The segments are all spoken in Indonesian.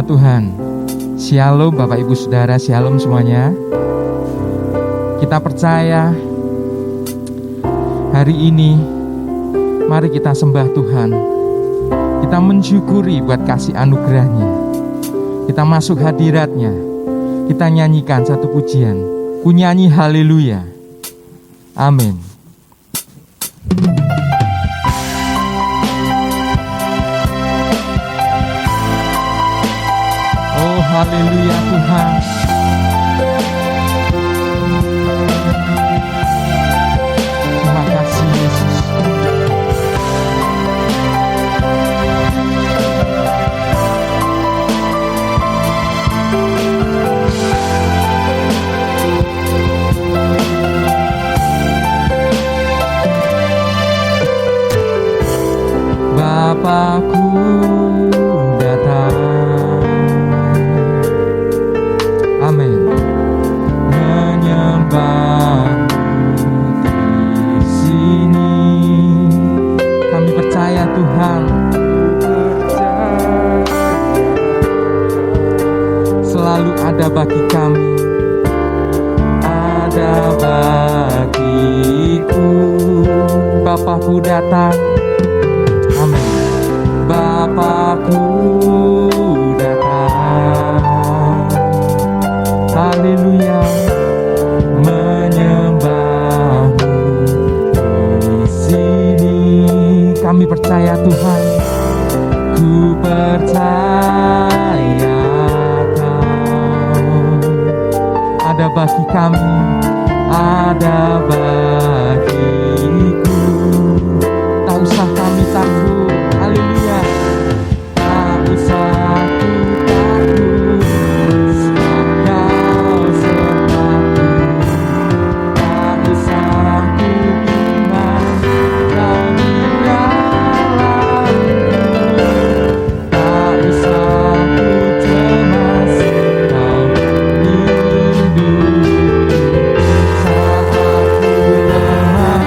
Tuhan. Shalom Bapak Ibu Saudara, shalom semuanya. Kita percaya hari ini mari kita sembah Tuhan. Kita mensyukuri buat kasih anugerahnya. Kita masuk hadiratnya. Kita nyanyikan satu pujian. Ku nyanyi haleluya. Amin. Oh haleluya Tuhan. Terima kasih Yesus. Bapakku datang. Amin. Menyembahmu di sini. Kami percaya Tuhan. Selalu ada bagi kami. Ada bagiku. Bapakku datang. Amin. Bapakku datang. Haleluya. Menyembahmu di sini. Kami percaya Tuhan. Ku percaya Kau ada bagi kami. Ada bagiku. Tak usah kami takut. Haleluya. Tak usah ku takut. Kau sertaku. Tak usah ku bimbang. Kau di dalamku. Tak usah ku cemas. Kau lindungi. Saat ku lemah,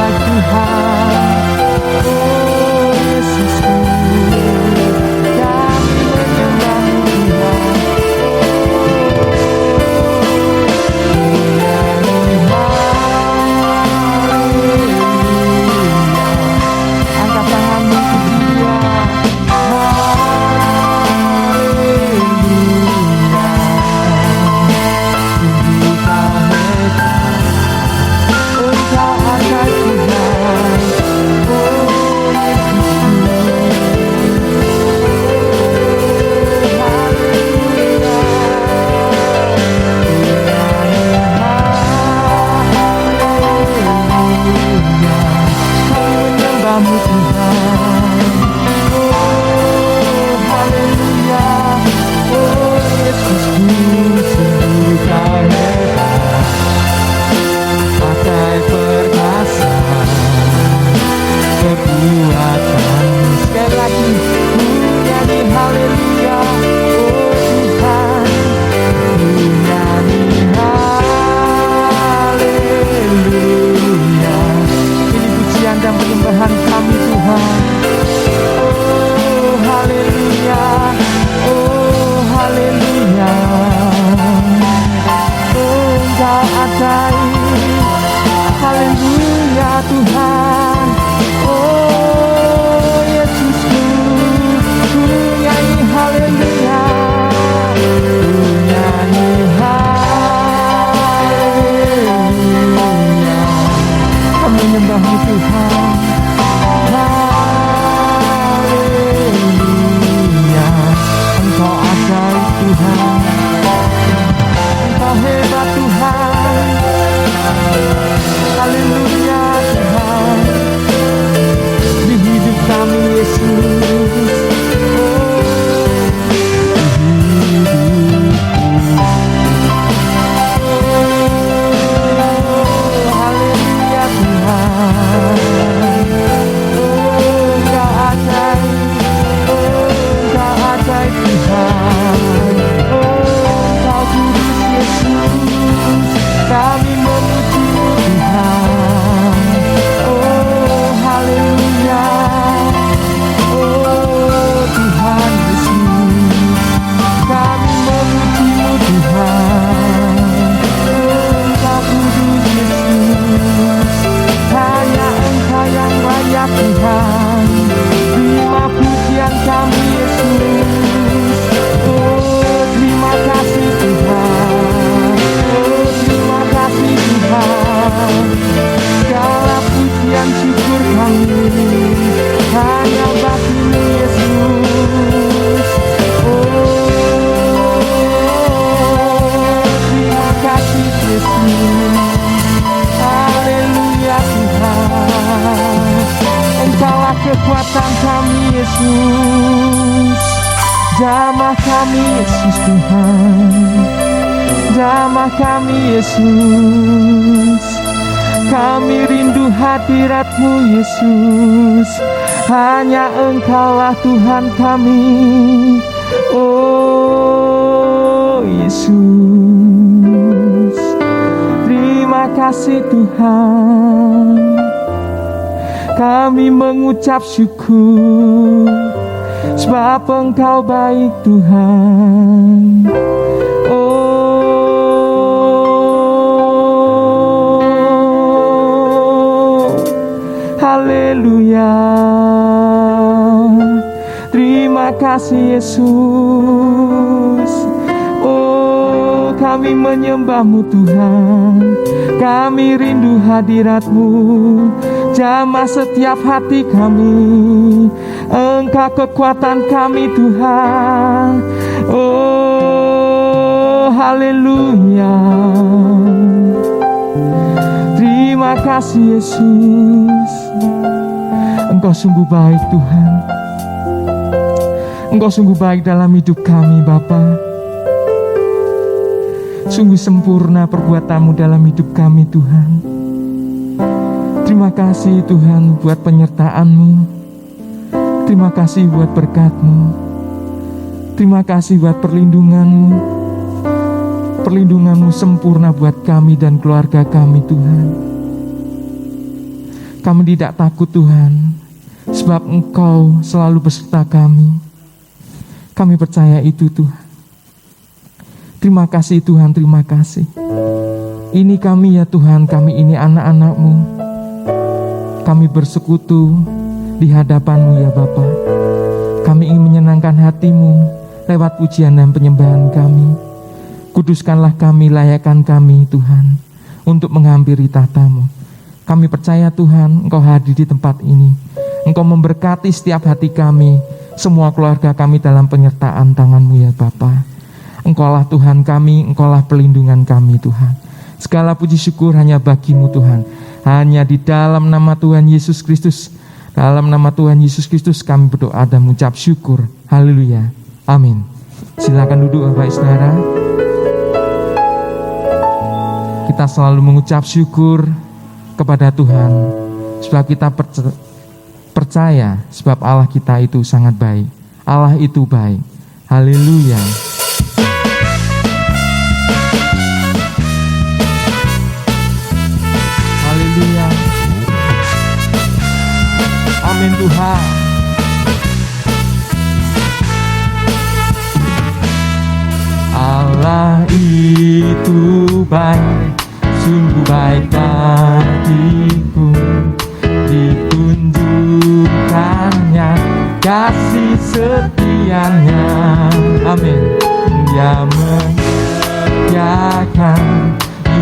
baik Tuhan. Oh Yesusku, kami menyembah-Mu Tuhan. Angkat tanganmu ke Dia. Kekuatan kami Yesus, jamah kami Yesus Tuhan, jamah kami Yesus. Kami rindu hadirat-Mu Yesus, hanya Engkaulah Tuhan kami. Oh Yesus, terima kasih Tuhan. Kami mengucap syukur sebab Engkau baik Tuhan. Oh, haleluya. Terima kasih Yesus. Oh, kami menyembah-Mu Tuhan. Kami rindu hadirat-Mu, jamah setiap hati kami. Engkau kekuatan kami Tuhan. Oh haleluya. Terima kasih Yesus. Engkau sungguh baik Tuhan. Engkau sungguh baik dalam hidup kami Bapa. Sungguh sempurna perbuatan-Mu dalam hidup kami Tuhan. Terima kasih Tuhan buat penyertaan-Mu. Terima kasih buat berkat-Mu. Terima kasih buat perlindungan-Mu. Perlindungan-Mu sempurna buat kami dan keluarga kami Tuhan. Kami tidak takut Tuhan, sebab Engkau selalu beserta kami. Kami percaya itu Tuhan. Terima kasih Tuhan, terima kasih. Ini kami ya Tuhan, kami ini anak-anak-Mu. Kami bersekutu di hadapan-Mu ya Bapa. Kami ingin menyenangkan hati-Mu lewat pujian dan penyembahan kami. Kuduskanlah kami, layakkan kami Tuhan, untuk menghampiri tahta-Mu. Kami percaya Tuhan, Engkau hadir di tempat ini. Engkau memberkati setiap hati kami, semua keluarga kami dalam penyertaan tangan-Mu ya Bapa. Engkaulah Tuhan kami, Engkaulah pelindungan kami Tuhan. Segala puji syukur hanya bagi-Mu Tuhan. Hanya di dalam nama Tuhan Yesus Kristus, dalam nama Tuhan Yesus Kristus kami berdoa dan mengucap syukur. Haleluya. Amin. Silakan duduk Bapak Saudara. Kita selalu mengucap syukur kepada Tuhan, sebab kita percaya sebab Allah kita itu sangat baik. Allah itu baik. Haleluya. Haleluya. Amin Tuhan. Allah itu baik, sungguh baik bagiku. Ditunjukkannya kasih setianya. Amin. Dia menyediakan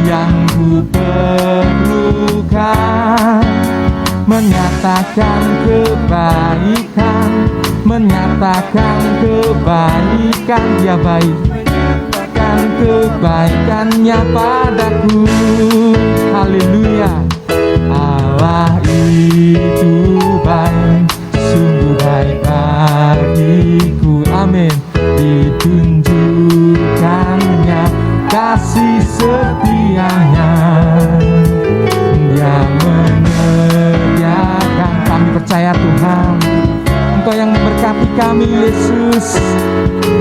yang ku perlukan, menyatakan kebaikan, menyatakan kebaikan. Dia baik, kebaikannya padaku. Haleluya. Allah itu baik, sungguh baik bagiku. Amin. Ditunjukkannya kasih setianya. Dia menyediakan. Kami percaya Tuhan, Engkau yang memberkati kami Yesus.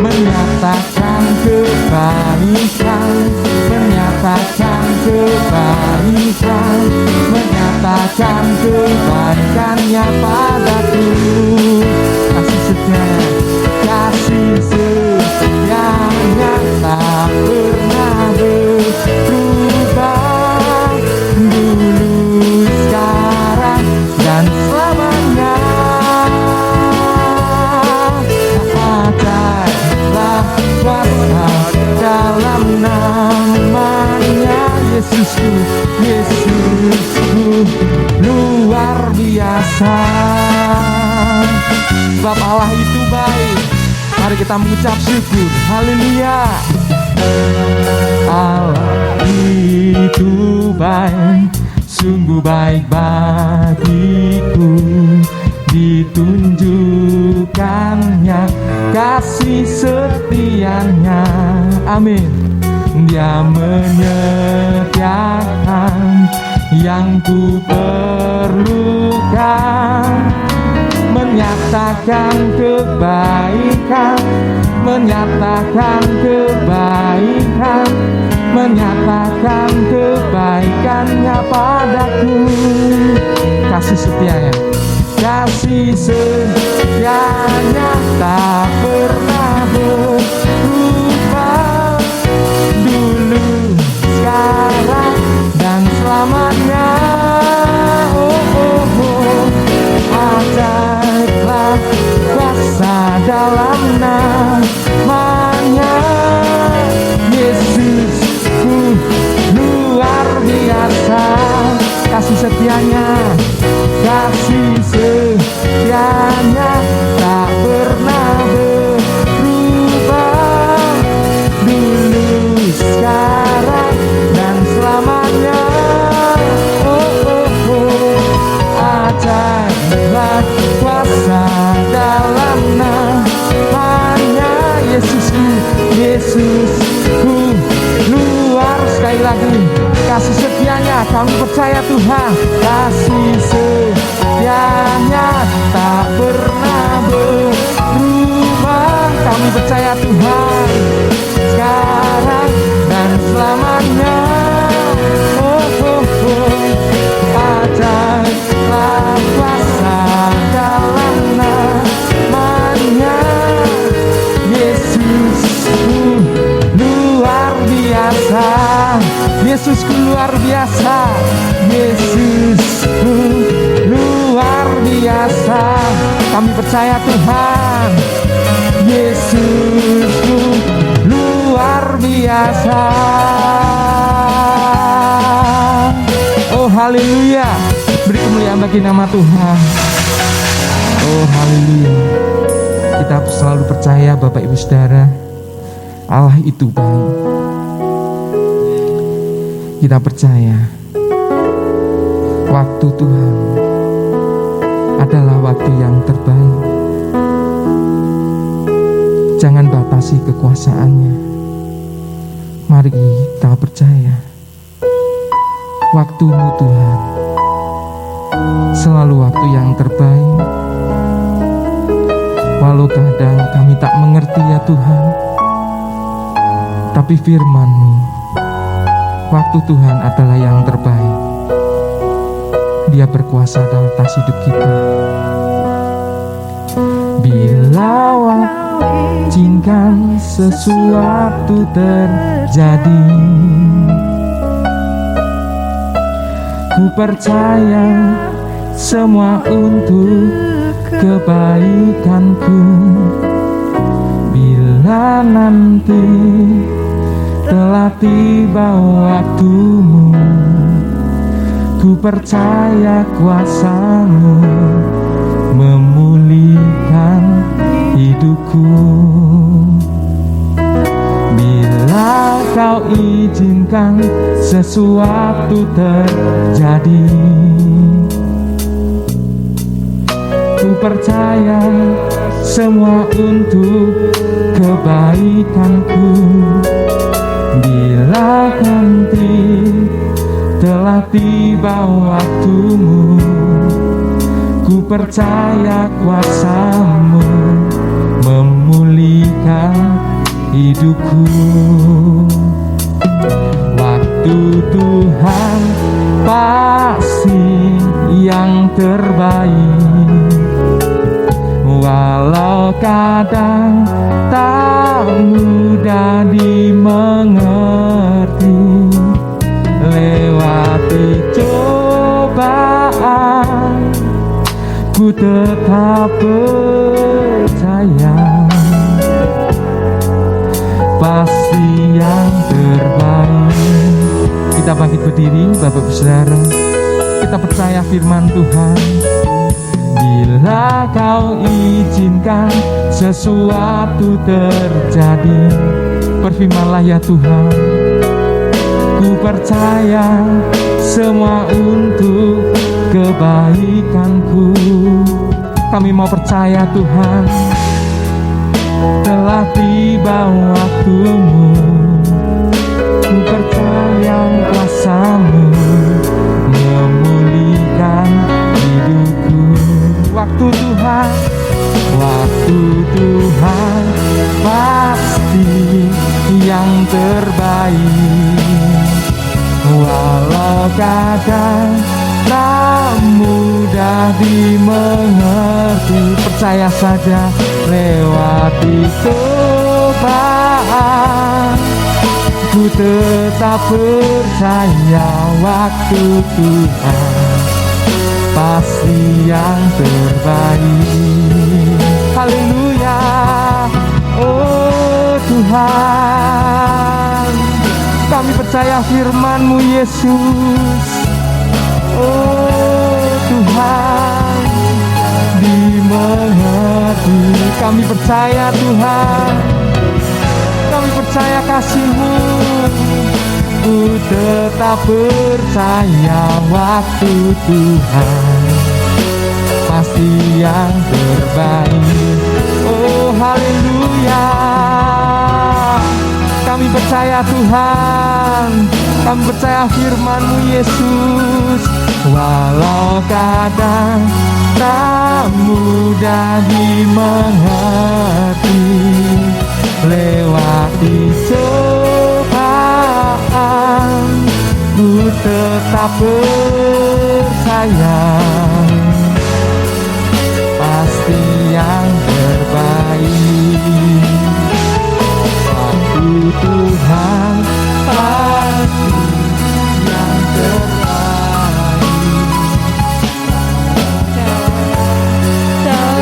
Menyatakan kebaikan, menyatakan kebaikan, menyatakan kebaikannya padaku. Kasih setianya, kasih setianya tak pernah berubah, dulu, sekarang, dan selamanya. Kuasa dalam namanya Yesusku, Yesusku luar biasa. Sebab Allah itu baik. Mari kita mengucap syukur. Haleluya. Allah itu baik, sungguh baik bagiku. Ditunjukkannya kasih setianya. Amin. Dia menyediakan yang ku perlukan, menyatakan kebaikan, menyatakan kebaikan, menyatakan kebaikannya padaku. Kasih setianya, kasih setianya tak pernah berubah, dulu, sekarang, dan selamanya. Ajaiblah kuasa dalam namanya Yesusku luar biasa. Kasih setianya, kasih setianya tak percaya Tuhan, Yesusku luar biasa. Oh haleluya, beri kemuliaan bagi nama Tuhan. Oh haleluya. Kita selalu percaya Bapak Ibu Saudara, Allah itu baik. Kita percaya waktu Tuhan adalah waktu yang terbaik. Jangan batasi kekuasaannya. Mari kita percaya waktumu Tuhan selalu waktu yang terbaik. Walau kadang kami tak mengerti ya Tuhan, tapi firman-Mu, waktu Tuhan adalah yang terbaik. Dia berkuasa atas hidup kita. Bila waktu izinkan sesuatu terjadi, ku percaya semua untuk kebaikanku. Bila nanti telah tiba waktumu, ku percaya kuasa-Mu memulihkan hidupku. Bila Kau izinkan sesuatu terjadi, ku percaya semua untuk kebaikanku. Bila nanti telah tiba waktumu, ku percaya kuasa-Mu memulihkan hidupku. Waktu Tuhan pasti yang terbaik. Walau kadang tak mudah dimengerti, lewati cobaan ku tetap percaya, pasti yang terbaik. Kita bangkit berdiri Bapak Ibu Saudara, kita percaya firman Tuhan. Bila Kau izinkan sesuatu terjadi, berfirmanlah ya Tuhan, ku percaya semua untuk kebaikanku. Kami mau percaya Tuhan, telah tiba waktumu, ku percaya kuasa-Mu memulihkan hidupku. Waktu Tuhan pasti yang terbaik. Walau kadang tak mudah dimengerti, percaya saja lewati cobaan, ku tetap percaya waktu Tuhan pasti yang terbaik. Haleluya. Oh Tuhan, kami percaya firman-Mu Yesus. Oh Tuhan, dimengerti. Kami percaya Tuhan, kami percaya kasih-Mu. Ku tetap percaya waktu Tuhan pasti yang terbaik. Oh haleluya. Kami percaya Tuhan, kami percaya firman-Mu Yesus. Walau kadang tak mudah dimengerti, lewati cobaan, ku tetap percaya pasti yang terbaik. Waktu Tuhan pasti yang terbaik. Tak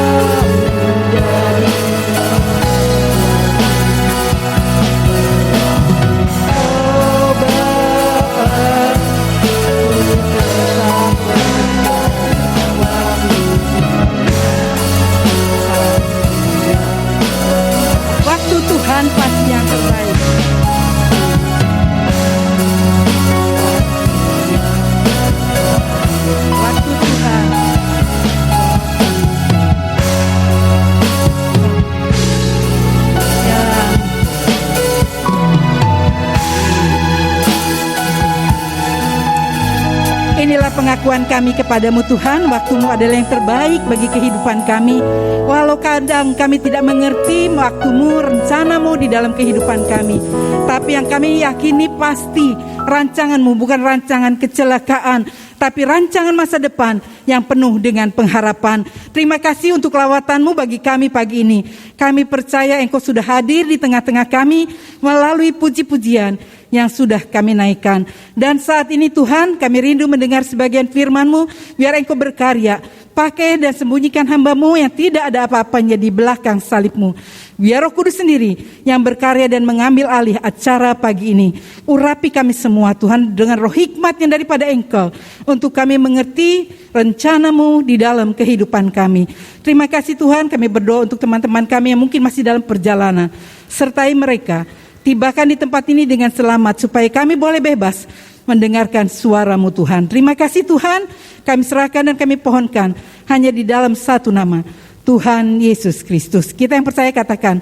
Pengakuan kami kepadamu Tuhan, waktumu adalah yang terbaik bagi kehidupan kami. Walau kadang kami tidak mengerti waktumu, rencanamu di dalam kehidupan kami. Tapi yang kami yakini pasti rancanganmu bukan rancangan kecelakaan, tapi rancangan masa depan yang penuh dengan pengharapan. Terima kasih untuk lawatanmu bagi kami pagi ini. Kami percaya Engkau sudah hadir di tengah-tengah kami melalui puji-pujian yang sudah kami naikkan. Dan saat ini Tuhan, kami rindu mendengar sebagian firman-Mu, biar Engkau berkarya. Pakai dan sembunyikan hamba-Mu yang tidak ada apa-apanya di belakang salib-Mu. Biar Roh Kudus sendiri yang berkarya dan mengambil alih acara pagi ini. Urapi kami semua Tuhan dengan roh hikmat yang daripada Engkau, untuk kami mengerti rencana-Mu di dalam kehidupan kami. Terima kasih Tuhan, kami berdoa untuk teman-teman kami yang mungkin masih dalam perjalanan. Sertai mereka, tibakan di tempat ini dengan selamat, supaya kami boleh bebas mendengarkan suara-Mu Tuhan. Terima kasih Tuhan, kami serahkan dan kami pohonkan hanya di dalam satu nama, Tuhan Yesus Kristus. Kita yang percaya katakan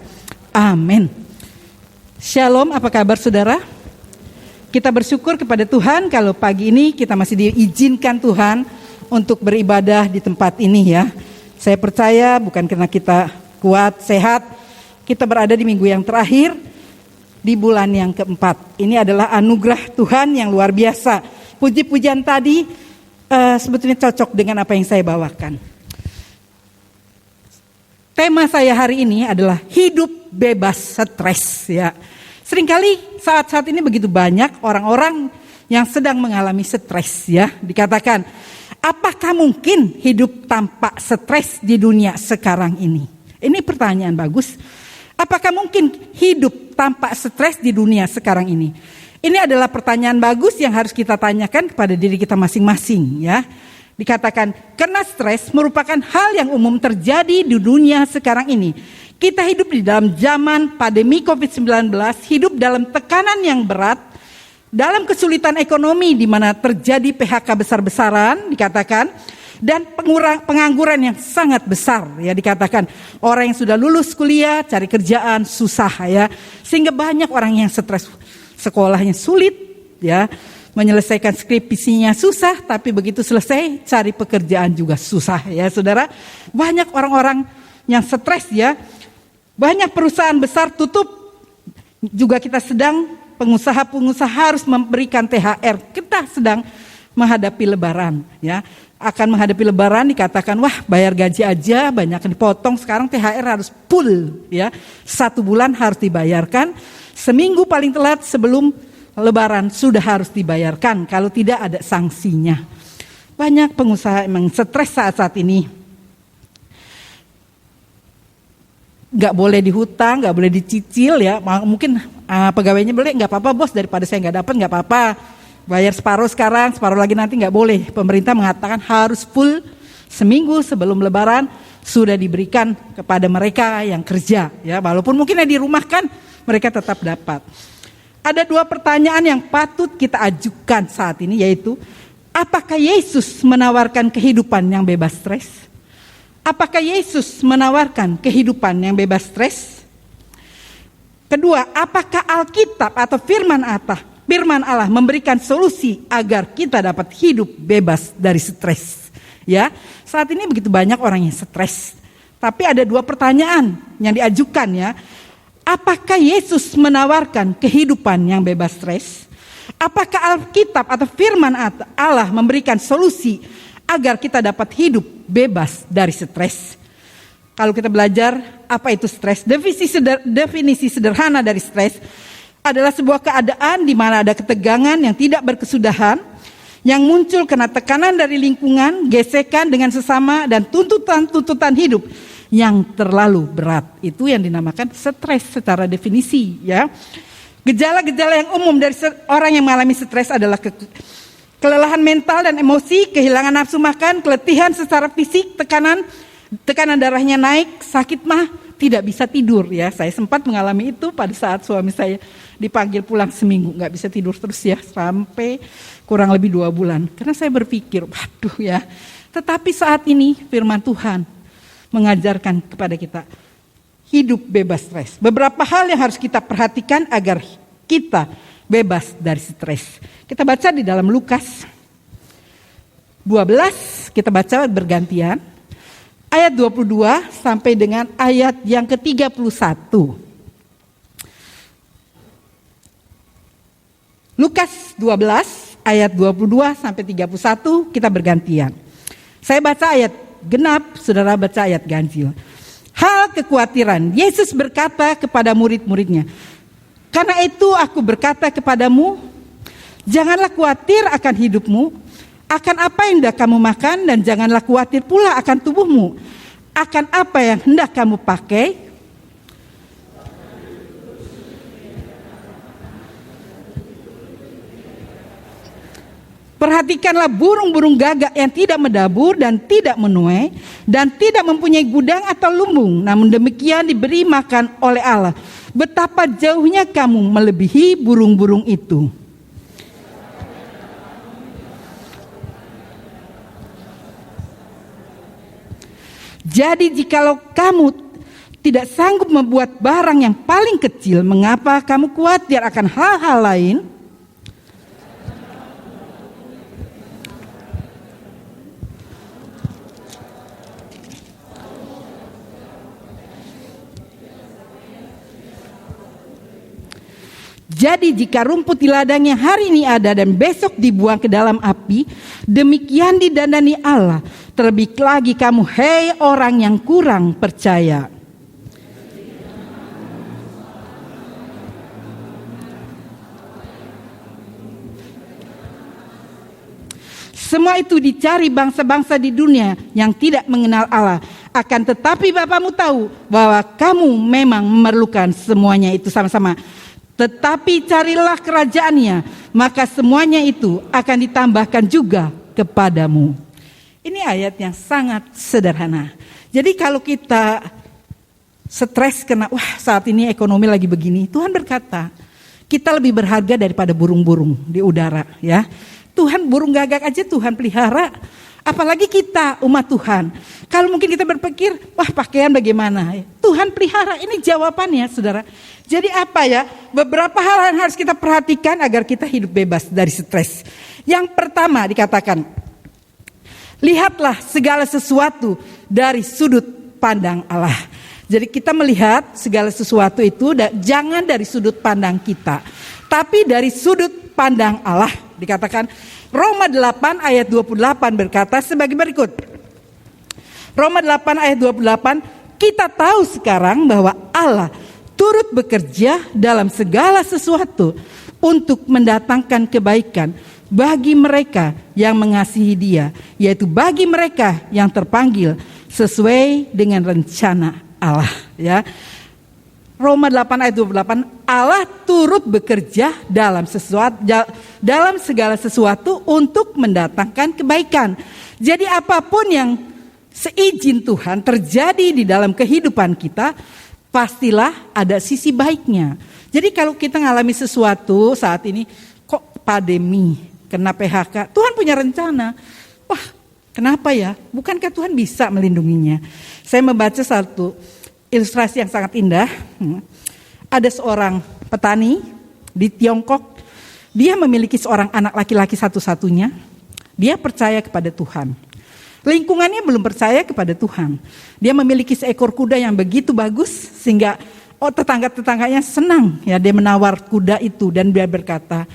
amin. Shalom, apa kabar saudara? Kita bersyukur kepada Tuhan kalau pagi ini kita masih diizinkan Tuhan untuk beribadah di tempat ini ya. Saya percaya bukan karena kita kuat, sehat, kita berada di minggu yang terakhir di bulan yang keempat. Ini adalah anugerah Tuhan yang luar biasa. Puji-pujian tadi sebetulnya cocok dengan apa yang saya bawakan. Tema saya hari ini adalah hidup bebas stres ya. Seringkali saat-saat ini begitu banyak orang-orang yang sedang mengalami stres ya. Dikatakan, apakah mungkin hidup tanpa stres di dunia sekarang ini? Ini pertanyaan bagus. Apakah mungkin hidup tanpa stres di dunia sekarang ini? Ini adalah pertanyaan bagus yang harus kita tanyakan kepada diri kita masing-masing ya. Dikatakan karena stres merupakan hal yang umum terjadi di dunia sekarang ini. Kita hidup di dalam zaman pandemi COVID-19, hidup dalam tekanan yang berat, dalam kesulitan ekonomi di mana terjadi PHK besar-besaran dikatakan, dan pengangguran yang sangat besar ya, dikatakan orang yang sudah lulus kuliah cari kerjaan susah ya, sehingga banyak orang yang stres, sekolahnya sulit ya, menyelesaikan skripsinya susah, tapi begitu selesai cari pekerjaan juga susah ya saudara. Banyak orang-orang yang stres ya, banyak perusahaan besar tutup, juga kita sedang pengusaha-pengusaha harus memberikan THR. Kita sedang menghadapi lebaran ya, akan menghadapi lebaran dikatakan wah bayar gaji aja banyak yang dipotong, sekarang THR harus full ya, 1 bulan harus dibayarkan, seminggu paling telat sebelum lebaran sudah harus dibayarkan, kalau tidak ada sanksinya. Banyak pengusaha emang stres saat ini. Gak boleh dihutang, gak boleh dicicil ya. Mungkin pegawainya boleh, gak apa-apa bos, daripada saya gak dapat gak apa-apa. Bayar separuh sekarang, separuh lagi nanti gak boleh. Pemerintah mengatakan harus full seminggu sebelum lebaran sudah diberikan kepada mereka yang kerja ya. Walaupun mungkin dirumahkan, mereka tetap dapat. Ada 2 pertanyaan yang patut kita ajukan saat ini, yaitu apakah Yesus menawarkan kehidupan yang bebas stres? Apakah Yesus menawarkan kehidupan yang bebas stres? Kedua, apakah Alkitab atau firman Allah memberikan solusi agar kita dapat hidup bebas dari stres? Ya, saat ini begitu banyak orang yang stres. Tapi ada 2 pertanyaan yang diajukan ya. Apakah Yesus menawarkan kehidupan yang bebas stres? Apakah Alkitab atau firman Allah memberikan solusi agar kita dapat hidup bebas dari stres? Kalau kita belajar apa itu stres, definisi sederhana dari stres adalah sebuah keadaan di mana ada ketegangan yang tidak berkesudahan, yang muncul karena tekanan dari lingkungan, gesekan dengan sesama, dan tuntutan hidup yang terlalu berat. Itu yang dinamakan stres secara definisi ya. Gejala-gejala yang umum dari orang yang mengalami stres adalah kelelahan mental dan emosi, kehilangan nafsu makan, keletihan secara fisik, tekanan darahnya naik, sakit mah, tidak bisa tidur ya. Saya sempat mengalami itu pada saat suami saya dipanggil pulang seminggu, nggak bisa tidur terus ya sampai kurang lebih 2 bulan. Karena saya berpikir, waduh ya. Tetapi saat ini firman Tuhan mengajarkan kepada kita hidup bebas stres. Beberapa hal yang harus kita perhatikan agar kita bebas dari stres. Kita baca di dalam Lukas 12 kita baca bergantian. Ayat 22 sampai dengan ayat yang ke-31. Lukas 12 ayat 22 sampai 31 kita bergantian. Saya baca ayat genap, saudara baca ayat ganjil. Hal kekhawatiran, Yesus berkata kepada murid-muridnya, "Karena itu aku berkata kepadamu, janganlah khawatir akan hidupmu, akan apa yang hendak kamu makan, dan janganlah khawatir pula akan tubuhmu, akan apa yang hendak kamu pakai. Perhatikanlah burung-burung gagak yang tidak mendabur dan tidak menuai dan tidak mempunyai gudang atau lumbung, namun demikian diberi makan oleh Allah. Betapa jauhnya kamu melebihi burung-burung itu. Jadi jikalau kamu tidak sanggup membuat barang yang paling kecil, mengapa kamu khawatir akan hal-hal lain?" Jadi jika rumput di ladangnya hari ini ada dan besok dibuang ke dalam api, demikian didandani Allah. Terlebih lagi kamu, hei orang yang kurang percaya. Semua itu dicari bangsa-bangsa di dunia yang tidak mengenal Allah. Akan tetapi Bapamu tahu bahwa kamu memang memerlukan semuanya itu sama-sama. Tetapi carilah kerajaannya, maka semuanya itu akan ditambahkan juga kepadamu. Ini ayat yang sangat sederhana. Jadi kalau kita stres karena saat ini ekonomi lagi begini, Tuhan berkata, kita lebih berharga daripada burung-burung di udara, ya. Tuhan burung gagak aja Tuhan pelihara, apalagi kita umat Tuhan. Kalau mungkin kita berpikir, pakaian bagaimana? Tuhan pelihara, ini jawabannya, saudara. Jadi apa ya? Beberapa hal yang harus kita perhatikan agar kita hidup bebas dari stres. Yang pertama dikatakan, lihatlah segala sesuatu dari sudut pandang Allah. Jadi kita melihat segala sesuatu itu jangan dari sudut pandang kita, tapi dari sudut pandang Allah. Dikatakan Roma 8 ayat 28 berkata sebagai berikut. Roma 8 ayat 28, kita tahu sekarang bahwa Allah turut bekerja dalam segala sesuatu untuk mendatangkan kebaikan bagi mereka yang mengasihi Dia, yaitu bagi mereka yang terpanggil sesuai dengan rencana Allah, ya. Roma 8 ayat 28, Allah turut bekerja dalam segala sesuatu untuk mendatangkan kebaikan. Jadi apapun yang seizin Tuhan terjadi di dalam kehidupan kita, pastilah ada sisi baiknya. Jadi kalau kita ngalami sesuatu saat ini, kok pandemi, kena PHK, Tuhan punya rencana. Kenapa ya? Bukankah Tuhan bisa melindunginya? Saya membaca satu ilustrasi yang sangat indah. Ada seorang petani di Tiongkok, dia memiliki seorang anak laki-laki satu-satunya. Dia percaya kepada Tuhan. Lingkungannya belum percaya kepada Tuhan. Dia memiliki seekor kuda yang begitu bagus sehingga tetangga-tetangganya senang, ya. Dia menawar kuda itu dan dia berkata,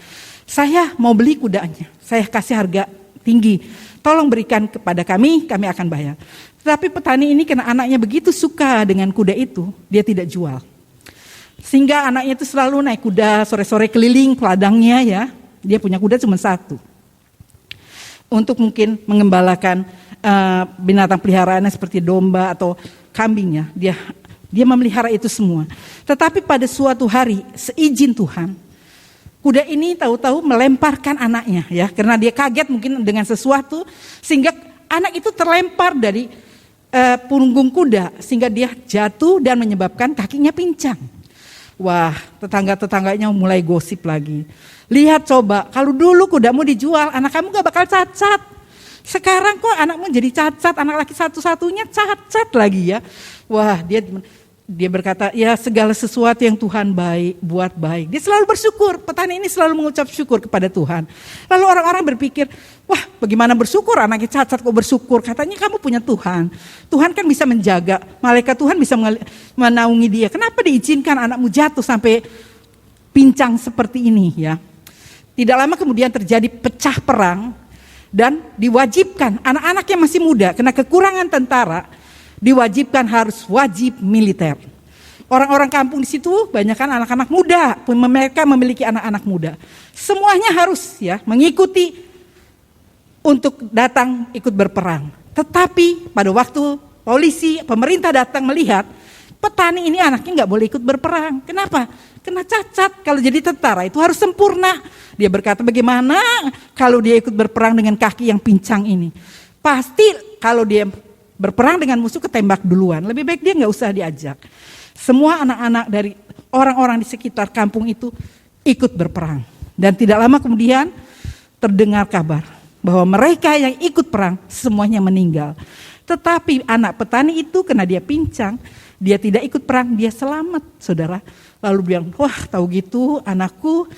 "Saya mau beli kudanya. Saya kasih harga tinggi. Tolong berikan kepada kami akan bayar." Tetapi petani ini karena anaknya begitu suka dengan kuda itu, dia tidak jual. Sehingga anaknya itu selalu naik kuda sore-sore keliling ladangnya, ya. Dia punya kuda cuma satu. Untuk mungkin mengembalakan binatang peliharaannya seperti domba atau kambing, ya. Dia memelihara itu semua. Tetapi pada suatu hari seizin Tuhan, kuda ini tahu-tahu melemparkan anaknya, ya, karena dia kaget mungkin dengan sesuatu sehingga anak itu terlempar dari punggung kuda sehingga dia jatuh dan menyebabkan kakinya pincang. Wah, tetangga-tetangganya mulai gosip lagi. Lihat coba, kalau dulu kudamu dijual, anak kamu gak bakal cacat. Sekarang kok anakmu jadi cacat, anak laki satu-satunya cacat lagi, ya. Wah, dia Dia berkata, ya segala sesuatu yang Tuhan buat baik. Dia selalu bersyukur, petani ini selalu mengucap syukur kepada Tuhan. Lalu orang-orang berpikir, wah bagaimana bersyukur, anaknya cacat kok bersyukur. Katanya kamu punya Tuhan. Tuhan kan bisa menjaga, malaikat Tuhan bisa menaungi dia. Kenapa diizinkan anakmu jatuh sampai pincang seperti ini ya? Tidak lama kemudian terjadi pecah perang dan diwajibkan anak-anak yang masih muda, kena kekurangan tentara, diwajibkan harus wajib militer. Orang-orang kampung di situ banyak kan anak-anak muda, mereka memiliki anak-anak muda. Semuanya harus ya mengikuti untuk datang ikut berperang. Tetapi pada waktu polisi, pemerintah datang melihat, petani ini anaknya nggak boleh ikut berperang. Kenapa? Kena cacat. Kalau jadi tentara itu harus sempurna. Dia berkata, bagaimana kalau dia ikut berperang dengan kaki yang pincang ini? Pasti kalau dia berperang dengan musuh ketembak duluan. Lebih baik dia nggak usah diajak. Semua anak-anak dari orang-orang di sekitar kampung itu ikut berperang. Dan tidak lama kemudian terdengar kabar bahwa mereka yang ikut perang semuanya meninggal. Tetapi anak petani itu kena dia pincang, dia tidak ikut perang, dia selamat, saudara. Lalu bilang, wah tahu gitu anakku,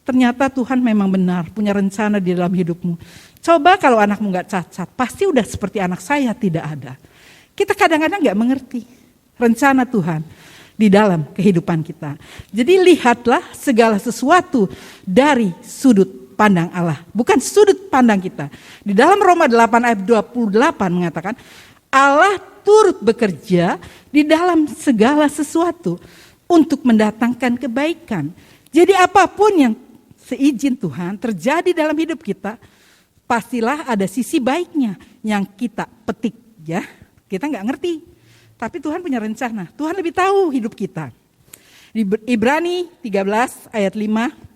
ternyata Tuhan memang benar punya rencana di dalam hidupmu. Coba kalau anakmu gak cacat, pasti udah seperti anak saya, tidak ada. Kita kadang-kadang gak mengerti rencana Tuhan di dalam kehidupan kita. Jadi lihatlah segala sesuatu dari sudut pandang Allah, bukan sudut pandang kita. Di dalam Roma 8 ayat 28 mengatakan, Allah turut bekerja di dalam segala sesuatu untuk mendatangkan kebaikan. Jadi apapun yang seizin Tuhan terjadi dalam hidup kita, pastilah ada sisi baiknya yang kita petik ya. Kita nggak ngerti, tapi Tuhan punya rencana. Tuhan lebih tahu hidup kita. Di Ibrani 13 ayat 5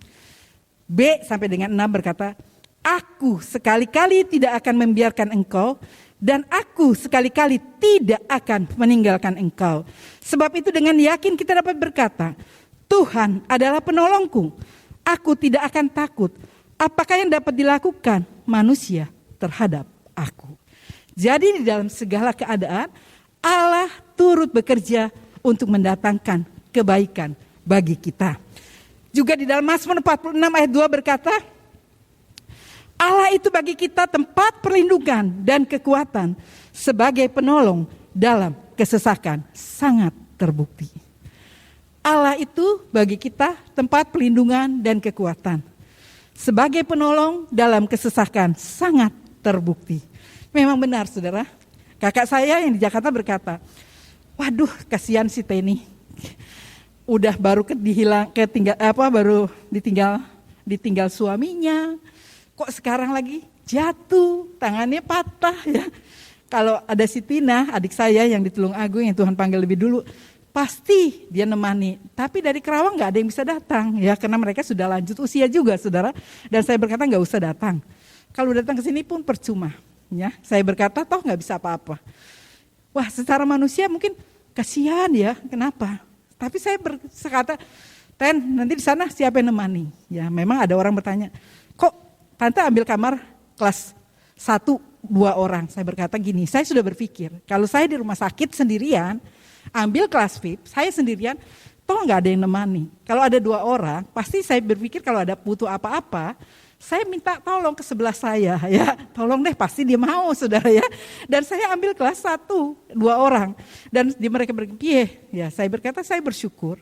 B sampai dengan 6 berkata, aku sekali-kali tidak akan membiarkan engkau dan aku sekali-kali tidak akan meninggalkan engkau. Sebab itu dengan yakin kita dapat berkata, Tuhan adalah penolongku, aku tidak akan takut. Apakah yang dapat dilakukan manusia terhadap aku? Jadi di dalam segala keadaan Allah turut bekerja untuk mendatangkan kebaikan bagi kita. Juga di dalam Mazmur 46 ayat 2 berkata, Allah itu bagi kita tempat perlindungan dan kekuatan sebagai penolong dalam kesesakan sangat terbukti. Allah itu bagi kita tempat perlindungan dan kekuatan sebagai penolong dalam kesesakan sangat terbukti. Memang benar saudara. Kakak saya yang di Jakarta berkata, waduh kasihan si Teni. Udah baru ditinggal suaminya. Kok sekarang lagi jatuh, tangannya patah ya. Kalau ada si Tina, adik saya yang di Tulung Agung yang Tuhan panggil lebih dulu, pasti dia nemani. Tapi dari Kerawang gak ada yang bisa datang ya, karena mereka sudah lanjut usia juga saudara. Dan saya berkata gak usah datang. Kalau datang ke sini pun percuma ya. Saya berkata toh gak bisa apa-apa. Wah secara manusia mungkin kasihan ya, kenapa? Tapi saya berkata, Ten nanti di sana siapa yang nemani? Ya memang ada orang bertanya, kok Tante ambil kamar kelas 1-2 orang? Saya berkata gini, saya sudah berpikir kalau saya di rumah sakit sendirian, ambil kelas VIP, saya sendirian, toh nggak ada yang nemani. Kalau ada 2 orang, pasti saya berpikir kalau ada butuh apa-apa, saya minta tolong ke sebelah saya, ya tolong deh, pasti dia mau saudara ya. Dan saya ambil kelas 1-2 orang, dan di mereka berpikir, ya saya berkata saya bersyukur.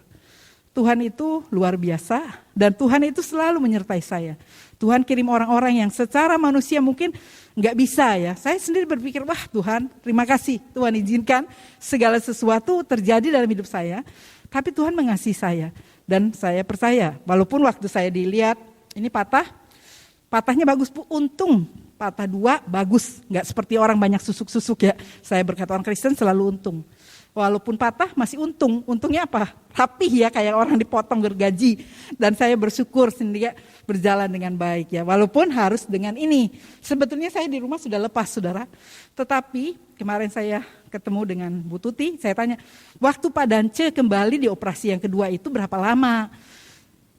Tuhan itu luar biasa dan Tuhan itu selalu menyertai saya. Tuhan kirim orang-orang yang secara manusia mungkin nggak bisa ya. Saya sendiri berpikir, wah Tuhan terima kasih. Tuhan izinkan segala sesuatu terjadi dalam hidup saya. Tapi Tuhan mengasihi saya dan saya percaya. Walaupun waktu saya dilihat ini patahnya bagus Bu, untung. Patah 2 bagus, nggak seperti orang banyak susuk-susuk ya. Saya berkata orang Kristen selalu untung. Walaupun patah masih untung. Untungnya apa? Rapih ya, kayak orang dipotong gergaji. Dan saya bersyukur sendiri berjalan dengan baik ya. Walaupun harus dengan ini. Sebetulnya saya di rumah sudah lepas saudara. Tetapi kemarin saya ketemu dengan Bu Tuti. Saya tanya, waktu Pak Dance kembali di operasi yang kedua itu berapa lama?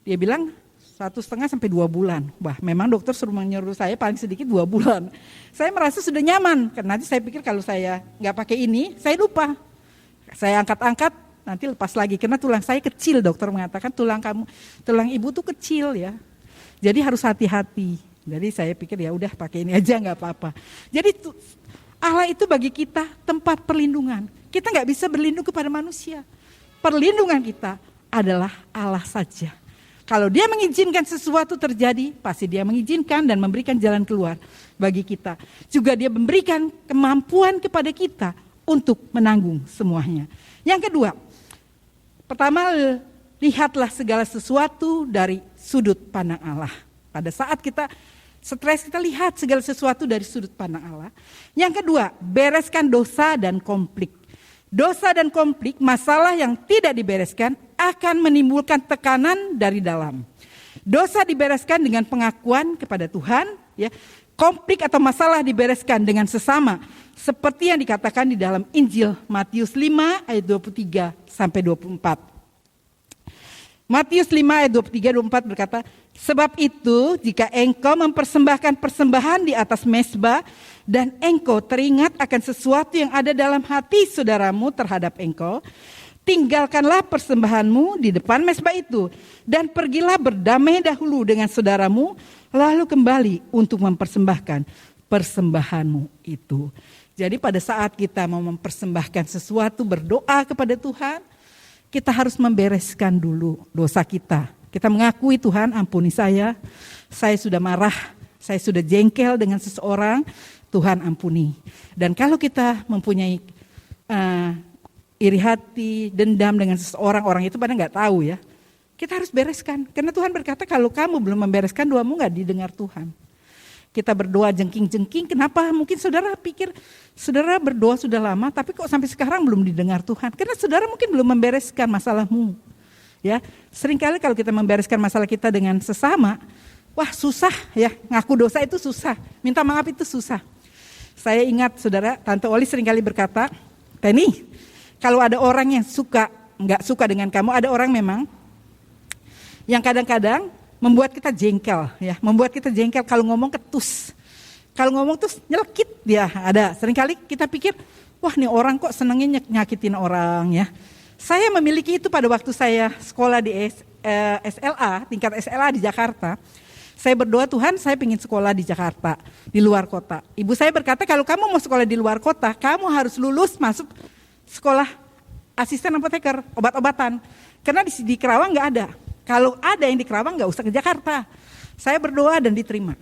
Dia bilang 1,5 sampai 2 bulan. Wah memang dokter suruh menyuruh saya paling sedikit 2 bulan. Saya merasa sudah nyaman. Karena nanti saya pikir kalau saya nggak pakai ini, saya lupa. Saya angkat-angkat nanti lepas lagi. Karena tulang saya kecil, dokter mengatakan tulang ibu tuh kecil ya. Jadi harus hati-hati. Jadi saya pikir ya udah pakai ini aja nggak apa-apa. Jadi Allah itu bagi kita tempat perlindungan. Kita nggak bisa berlindung kepada manusia. Perlindungan kita adalah Allah saja. Kalau dia mengizinkan sesuatu terjadi, pasti dia mengizinkan dan memberikan jalan keluar bagi kita. Juga dia memberikan kemampuan kepada kita untuk menanggung semuanya. Yang kedua, pertama, lihatlah segala sesuatu dari sudut pandang Allah. Pada saat kita stres, kita lihat segala sesuatu dari sudut pandang Allah. Yang kedua, bereskan dosa dan konflik. Dosa dan konflik, masalah yang tidak dibereskan akan menimbulkan tekanan dari dalam. Dosa dibereskan dengan pengakuan kepada Tuhan, ya. Konflik atau masalah dibereskan dengan sesama, seperti yang dikatakan di dalam Injil Matius 5 ayat 23 sampai 24. Matius 5 ayat 23-24 berkata, sebab itu jika engkau mempersembahkan persembahan di atas mezbah dan engkau teringat akan sesuatu yang ada dalam hati saudaramu terhadap engkau, tinggalkanlah persembahanmu di depan mezbah itu dan pergilah berdamai dahulu dengan saudaramu, lalu kembali untuk mempersembahkan persembahanmu itu. Jadi pada saat kita mau mempersembahkan sesuatu, berdoa kepada Tuhan, kita harus membereskan dulu dosa kita. Kita mengakui, Tuhan ampuni saya sudah marah, saya sudah jengkel dengan seseorang, Tuhan ampuni. Dan kalau kita mempunyai iri hati, dendam dengan seseorang, orang itu pada nggak tahu ya, kita harus bereskan. Karena Tuhan berkata kalau kamu belum membereskan doamu nggak didengar Tuhan. Kita berdoa jengking-jengking, kenapa? Mungkin saudara pikir, saudara berdoa sudah lama, tapi kok sampai sekarang belum didengar Tuhan? Karena saudara mungkin belum membereskan masalahmu. Ya, seringkali kalau kita membereskan masalah kita dengan sesama, wah susah ya, ngaku dosa itu susah, minta maaf itu susah. Saya ingat saudara, Tante Oli seringkali berkata, Teni, kalau ada orang yang nggak suka dengan kamu, ada orang memang yang kadang-kadang membuat kita jengkel, ya, membuat kita jengkel kalau ngomong ketus, kalau ngomong terus nyelekit dia ada. Seringkali kita pikir, wah nih orang kok senengnya nyakitin orang ya. Saya memiliki itu pada waktu saya sekolah di SLA, tingkat SLA di Jakarta. Saya berdoa, Tuhan saya ingin sekolah di Jakarta, di luar kota. Ibu saya berkata kalau kamu mau sekolah di luar kota, kamu harus lulus masuk sekolah asisten apoteker, obat-obatan. Karena di Kerawang nggak ada. Kalau ada yang di Kerawang nggak usah ke Jakarta. Saya berdoa dan diterima.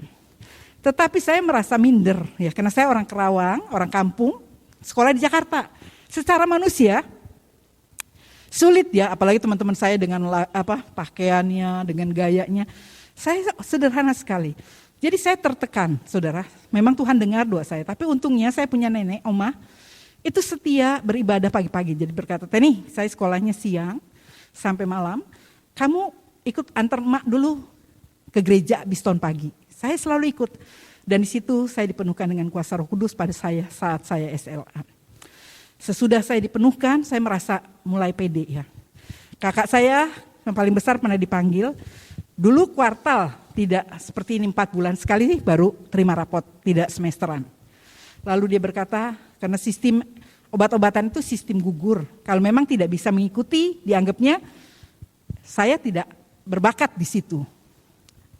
Tetapi saya merasa minder ya, karena saya orang Kerawang, orang kampung, sekolah di Jakarta. Secara manusia sulit ya, apalagi teman-teman saya dengan pakaiannya, dengan gayanya. Saya sederhana sekali. Jadi saya tertekan, saudara. Memang Tuhan dengar doa saya. Tapi untungnya saya punya nenek, oma, itu setia beribadah pagi-pagi. Jadi berkata, Teni, saya sekolahnya siang sampai malam. Kamu ikut antar emak dulu ke gereja habis tahun pagi. Saya selalu ikut. Dan di situ saya dipenuhkan dengan kuasa Roh Kudus pada saya saat saya SLA. Sesudah saya dipenuhkan, saya merasa mulai pede ya. Kakak saya yang paling besar pernah dipanggil. Dulu kuartal, tidak seperti ini 4 bulan sekali baru terima rapot, tidak semesteran. Lalu dia berkata, karena sistem obat-obatan itu sistem gugur. Kalau memang tidak bisa mengikuti, dianggapnya saya tidak berbakat di situ.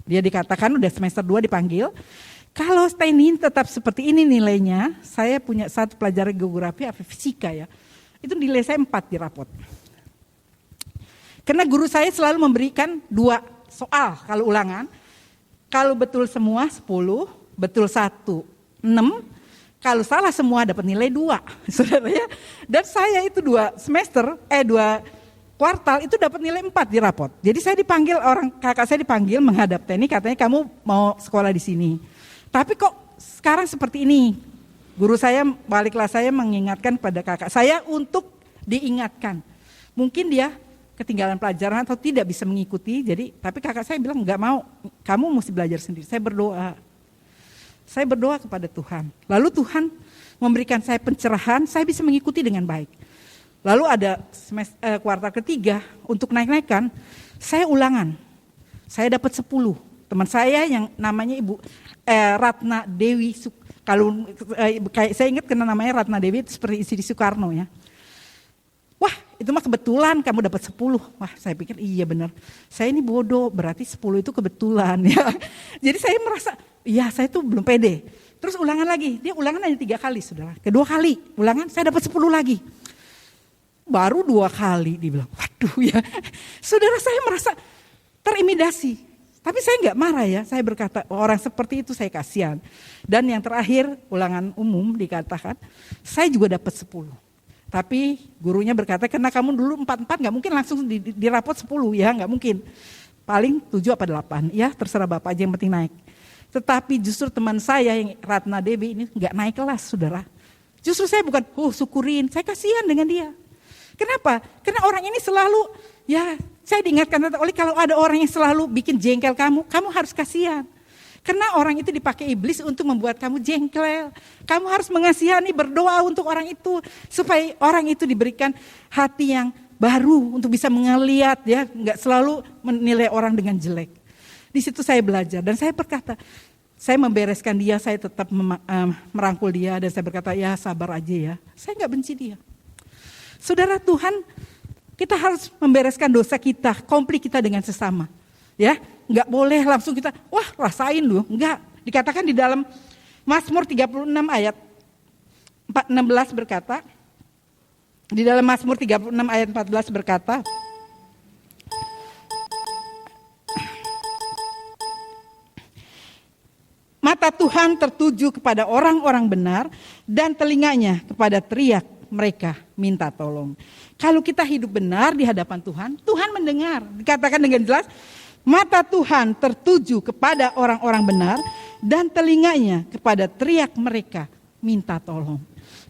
Dia dikatakan udah semester 2 dipanggil. Kalau Steinin tetap seperti ini nilainya, saya punya satu pelajaran geografi atau fisika ya. Itu nilai saya 4 di rapot. Karena guru saya selalu memberikan 2 soal kalau ulangan. Kalau betul semua 10, betul 1, 6. Kalau salah semua dapat nilai 2. Saudara ya. Dan saya itu 2 kuartal itu dapat nilai 4 di rapot. Jadi saya dipanggil, kakak saya dipanggil menghadap Teni, katanya kamu mau sekolah di sini. Tapi kok sekarang seperti ini? Guru saya, wali kelas saya mengingatkan pada kakak saya untuk diingatkan. Mungkin dia ketinggalan pelajaran atau tidak bisa mengikuti. Jadi, tapi kakak saya bilang nggak mau, kamu mesti belajar sendiri. Saya berdoa kepada Tuhan. Lalu Tuhan memberikan saya pencerahan, saya bisa mengikuti dengan baik. Lalu ada kuartal ketiga untuk naik-naikan, saya ulangan. Saya dapat 10. Teman saya yang namanya Ibu Ratna Dewi, kalau saya ingat karena namanya Ratna Dewi itu seperti istri Soekarno ya. Wah, itu mah kebetulan kamu dapat 10. Wah, saya pikir iya benar. Saya ini bodoh, berarti 10 itu kebetulan ya. Jadi saya merasa, iya saya tuh belum pede. Terus ulangan lagi, dia ulangan hanya 3 kali saudara. Kedua kali ulangan saya dapat 10 lagi. Baru 2 kali dibilang, waduh ya. Saudara, saya merasa terintimidasi. Tapi saya nggak marah ya, saya berkata orang seperti itu saya kasihan. Dan yang terakhir ulangan umum dikatakan, saya juga dapat 10. Tapi gurunya berkata, karena kamu dulu 4 nggak mungkin langsung dirapot 10 ya, nggak mungkin. Paling 7 apa 8, ya terserah Bapak aja yang penting naik. Tetapi justru teman saya yang Ratna Dewi ini nggak naik kelas saudara. Justru saya bukan, syukurin, saya kasihan dengan dia. Kenapa? Karena orang ini selalu, ya saya diingatkan oleh kalau ada orang yang selalu bikin jengkel kamu harus kasihan. Karena orang itu dipakai iblis untuk membuat kamu jengkel. Kamu harus mengasihani, berdoa untuk orang itu. Supaya orang itu diberikan hati yang baru untuk bisa melihat ya. Enggak selalu menilai orang dengan jelek. Di situ saya belajar dan saya berkata, saya membereskan dia, saya tetap merangkul dia. Dan saya berkata, ya sabar aja ya. Saya enggak benci dia. Saudara, Tuhan, kita harus membereskan dosa kita, konflik kita dengan sesama. Ya, enggak boleh langsung kita, wah rasain loh, enggak. Dikatakan di dalam Mazmur 36 ayat 16 berkata, di dalam Mazmur 36 ayat 14 berkata, mata Tuhan tertuju kepada orang-orang benar dan telinganya kepada teriak mereka minta tolong. Kalau kita hidup benar di hadapan Tuhan, Tuhan mendengar. Dikatakan dengan jelas, mata Tuhan tertuju kepada orang-orang benar dan telinganya kepada teriak mereka minta tolong.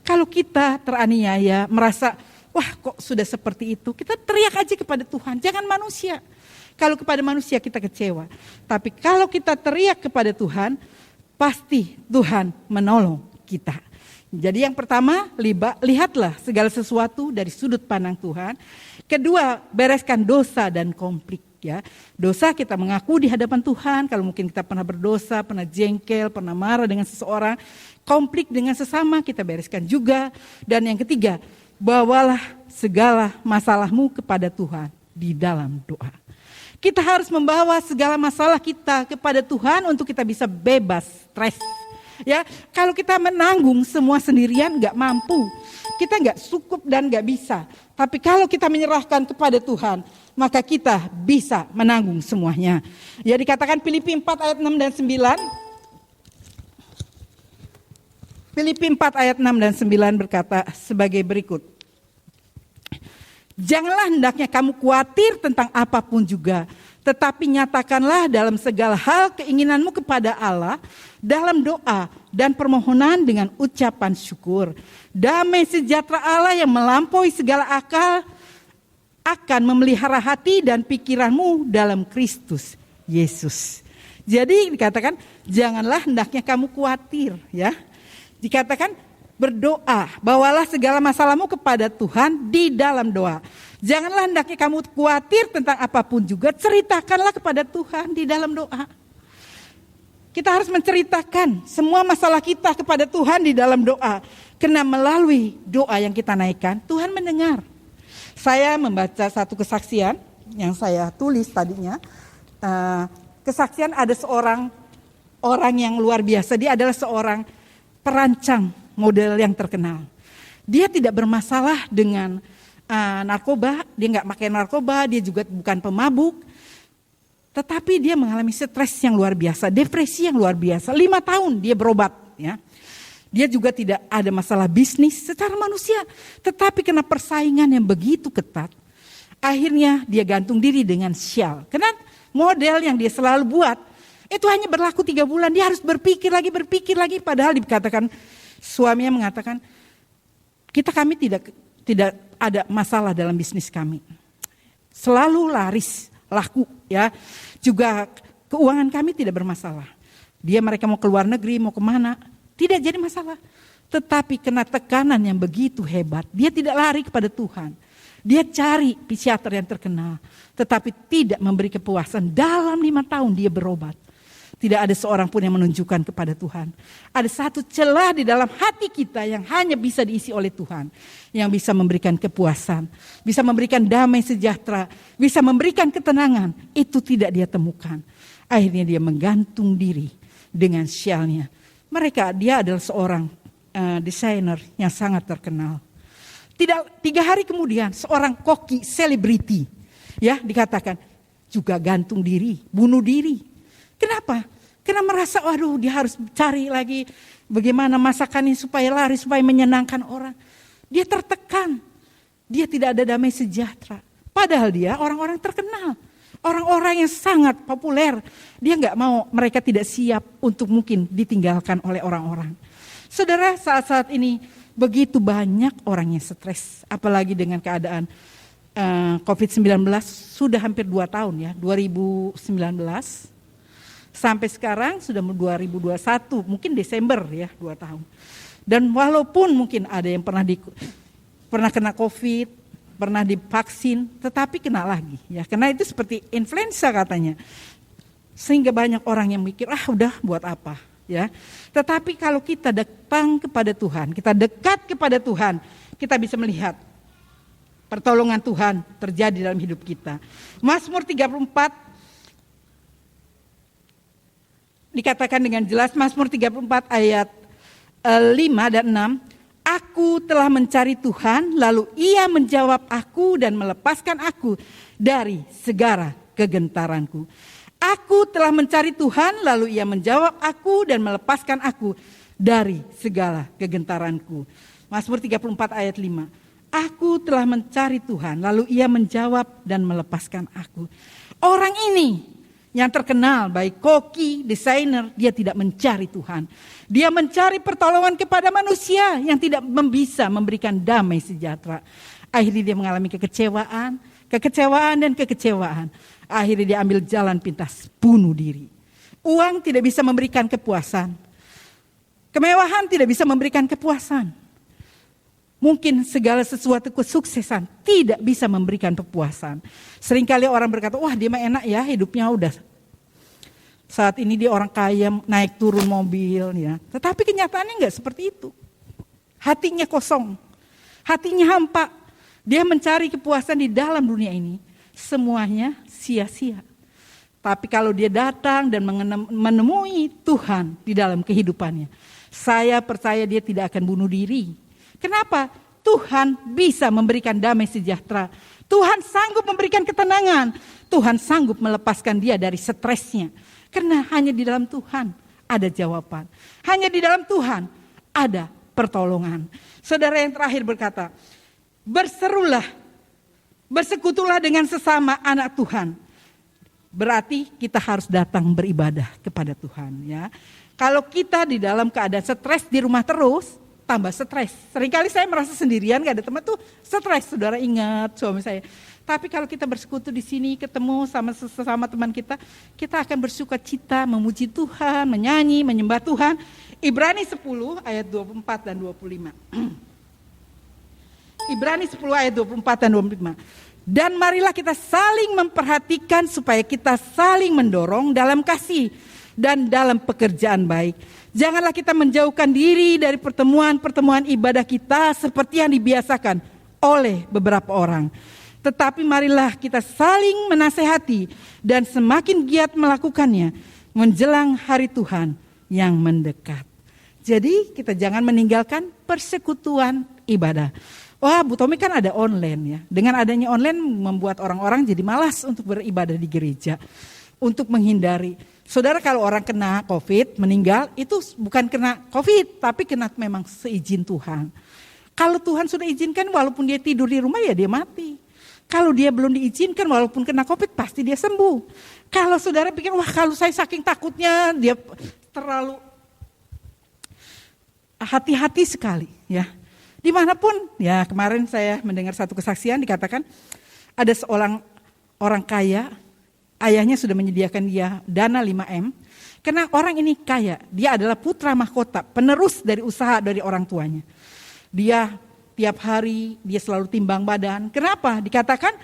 Kalau kita teraniaya, merasa, wah kok sudah seperti itu, kita teriak aja kepada Tuhan, jangan manusia. Kalau kepada manusia kita kecewa. Tapi kalau kita teriak kepada Tuhan, pasti Tuhan menolong kita. Jadi yang pertama, lihatlah segala sesuatu dari sudut pandang Tuhan. Kedua, bereskan dosa dan konflik. Ya, dosa kita mengaku di hadapan Tuhan. Kalau mungkin kita pernah berdosa, pernah jengkel, pernah marah dengan seseorang, konflik dengan sesama kita bereskan juga. Dan yang ketiga, bawalah segala masalahmu kepada Tuhan di dalam doa. Kita harus membawa segala masalah kita kepada Tuhan untuk kita bisa bebas stres. Ya, kalau kita menanggung semua sendirian nggak mampu, kita nggak cukup dan nggak bisa. Tapi kalau kita menyerahkan kepada Tuhan, maka kita bisa menanggung semuanya. Ya, dikatakan Filipi 4 ayat 6 dan 9. Filipi 4 ayat 6 dan 9 berkata sebagai berikut. Janganlah hendaknya kamu khawatir tentang apapun juga, tetapi nyatakanlah dalam segala hal keinginanmu kepada Allah dalam doa dan permohonan dengan ucapan syukur. Damai sejahtera Allah yang melampaui segala akal akan memelihara hati dan pikiranmu dalam Kristus Yesus. Jadi dikatakan janganlah hendaknya kamu khawatir ya. Dikatakan berdoa, bawalah segala masalahmu kepada Tuhan di dalam doa. Janganlah hendaknya kamu khawatir tentang apapun juga, ceritakanlah kepada Tuhan di dalam doa. Kita harus menceritakan semua masalah kita kepada Tuhan di dalam doa. Karena melalui doa yang kita naikkan, Tuhan mendengar. Saya membaca satu kesaksian yang saya tulis tadinya. Kesaksian ada seorang orang yang luar biasa, dia adalah seorang perancang model yang terkenal. Dia tidak bermasalah dengan narkoba, dia nggak pakai narkoba, dia juga bukan pemabuk. Tetapi dia mengalami stres yang luar biasa, depresi yang luar biasa. 5 tahun dia berobat. Ya. Dia juga tidak ada masalah bisnis secara manusia. Tetapi kena persaingan yang begitu ketat. Akhirnya dia gantung diri dengan Shell. Karena model yang dia selalu buat, itu hanya berlaku 3 bulan. Dia harus berpikir lagi. Padahal dikatakan, suaminya mengatakan, kami tidak ada masalah dalam bisnis kami. Selalu laris, laku ya. Juga keuangan kami tidak bermasalah. Mereka mau ke luar negeri, mau kemana, tidak jadi masalah. Tetapi kena tekanan yang begitu hebat, dia tidak lari kepada Tuhan. Dia cari psikiater yang terkenal, tetapi tidak memberi kepuasan. Dalam 5 tahun dia berobat. Tidak ada seorang pun yang menunjukkan kepada Tuhan. Ada satu celah di dalam hati kita yang hanya bisa diisi oleh Tuhan. Yang bisa memberikan kepuasan, bisa memberikan damai sejahtera, bisa memberikan ketenangan. Itu tidak dia temukan. Akhirnya dia menggantung diri dengan syalnya. Dia adalah seorang desainer yang sangat terkenal. Tidak 3 hari kemudian seorang koki selebriti ya dikatakan juga gantung diri, bunuh diri. Kenapa? Karena merasa waduh dia harus cari lagi bagaimana masakannya supaya laris, supaya menyenangkan orang. Dia tertekan, dia tidak ada damai sejahtera. Padahal dia orang-orang terkenal, orang-orang yang sangat populer. Dia nggak mau, mereka tidak siap untuk mungkin ditinggalkan oleh orang-orang. Saudara, saat-saat ini begitu banyak orang yang stres, apalagi dengan keadaan COVID-19 sudah hampir 2 tahun ya, 2019 sampai sekarang sudah 2021, mungkin Desember ya 2 tahun. Dan walaupun mungkin ada yang pernah kena COVID, pernah divaksin, tetapi kena lagi ya, karena itu seperti influenza katanya. Sehingga banyak orang yang mikir udah buat apa ya. Tetapi kalau kita datang kepada Tuhan, kita dekat kepada Tuhan, kita bisa melihat pertolongan Tuhan terjadi dalam hidup kita. Mazmur 34 dikatakan dengan jelas, Mazmur 34 ayat 5 dan 6. Aku telah mencari Tuhan, lalu Ia menjawab aku dan melepaskan aku dari segala kegentaranku. Aku telah mencari Tuhan, lalu Ia menjawab aku dan melepaskan aku dari segala kegentaranku. Mazmur 34 ayat 5. Aku telah mencari Tuhan, lalu Ia menjawab dan melepaskan aku. Orang ini yang terkenal, baik koki, desainer, dia tidak mencari Tuhan. Dia mencari pertolongan kepada manusia yang tidak bisa memberikan damai sejahtera. Akhirnya dia mengalami kekecewaan dan kekecewaan. Akhirnya dia ambil jalan pintas, bunuh diri. Uang tidak bisa memberikan kepuasan. Kemewahan tidak bisa memberikan kepuasan. Mungkin segala sesuatu kesuksesan tidak bisa memberikan kepuasan. Seringkali orang berkata, wah dia mah enak ya hidupnya udah. Saat ini dia orang kaya, naik turun mobil ya. Tetapi kenyataannya enggak seperti itu. Hatinya kosong, hatinya hampa. Dia mencari kepuasan di dalam dunia ini. Semuanya sia-sia. Tapi kalau dia datang dan menemui Tuhan di dalam kehidupannya, saya percaya dia tidak akan bunuh diri. Kenapa? Tuhan bisa memberikan damai sejahtera. Tuhan sanggup memberikan ketenangan. Tuhan sanggup melepaskan dia dari stresnya. Karena hanya di dalam Tuhan ada jawaban. Hanya di dalam Tuhan ada pertolongan. Saudara yang terakhir berkata, berserulah, bersekutulah dengan sesama anak Tuhan. Berarti kita harus datang beribadah kepada Tuhan ya. Kalau kita di dalam keadaan stres di rumah terus, tambah stres. Seringkali saya merasa sendirian, gak ada teman tuh stres. Saudara ingat suami saya. Tapi kalau kita bersekutu di sini, ketemu sama sesama teman kita, kita akan bersuka cita, memuji Tuhan, menyanyi, menyembah Tuhan. Ibrani 10 ayat 24 dan 25. Ibrani 10 ayat 24 dan 25. Dan marilah kita saling memperhatikan supaya kita saling mendorong dalam kasih dan dalam pekerjaan baik. Janganlah kita menjauhkan diri dari pertemuan-pertemuan ibadah kita seperti yang dibiasakan oleh beberapa orang. Tetapi marilah kita saling menasehati dan semakin giat melakukannya menjelang hari Tuhan yang mendekat. Jadi kita jangan meninggalkan persekutuan ibadah. Wah, Bu Tommy kan ada online ya. Dengan adanya online membuat orang-orang jadi malas untuk beribadah di gereja. Untuk menghindari. Saudara, kalau orang kena COVID, meninggal, itu bukan kena COVID, tapi kena memang seizin Tuhan. Kalau Tuhan sudah izinkan, walaupun dia tidur di rumah, ya dia mati. Kalau dia belum diizinkan, walaupun kena COVID, pasti dia sembuh. Kalau saudara pikir, wah kalau saya saking takutnya, dia terlalu hati-hati sekali. Ya. Dimanapun, ya kemarin saya mendengar satu kesaksian, dikatakan ada seorang orang kaya, ayahnya sudah menyediakan dia dana 5M. Karena orang ini kaya, dia adalah putra mahkota, penerus dari usaha dari orang tuanya. Dia tiap hari, dia selalu timbang badan. Kenapa? Dikatakan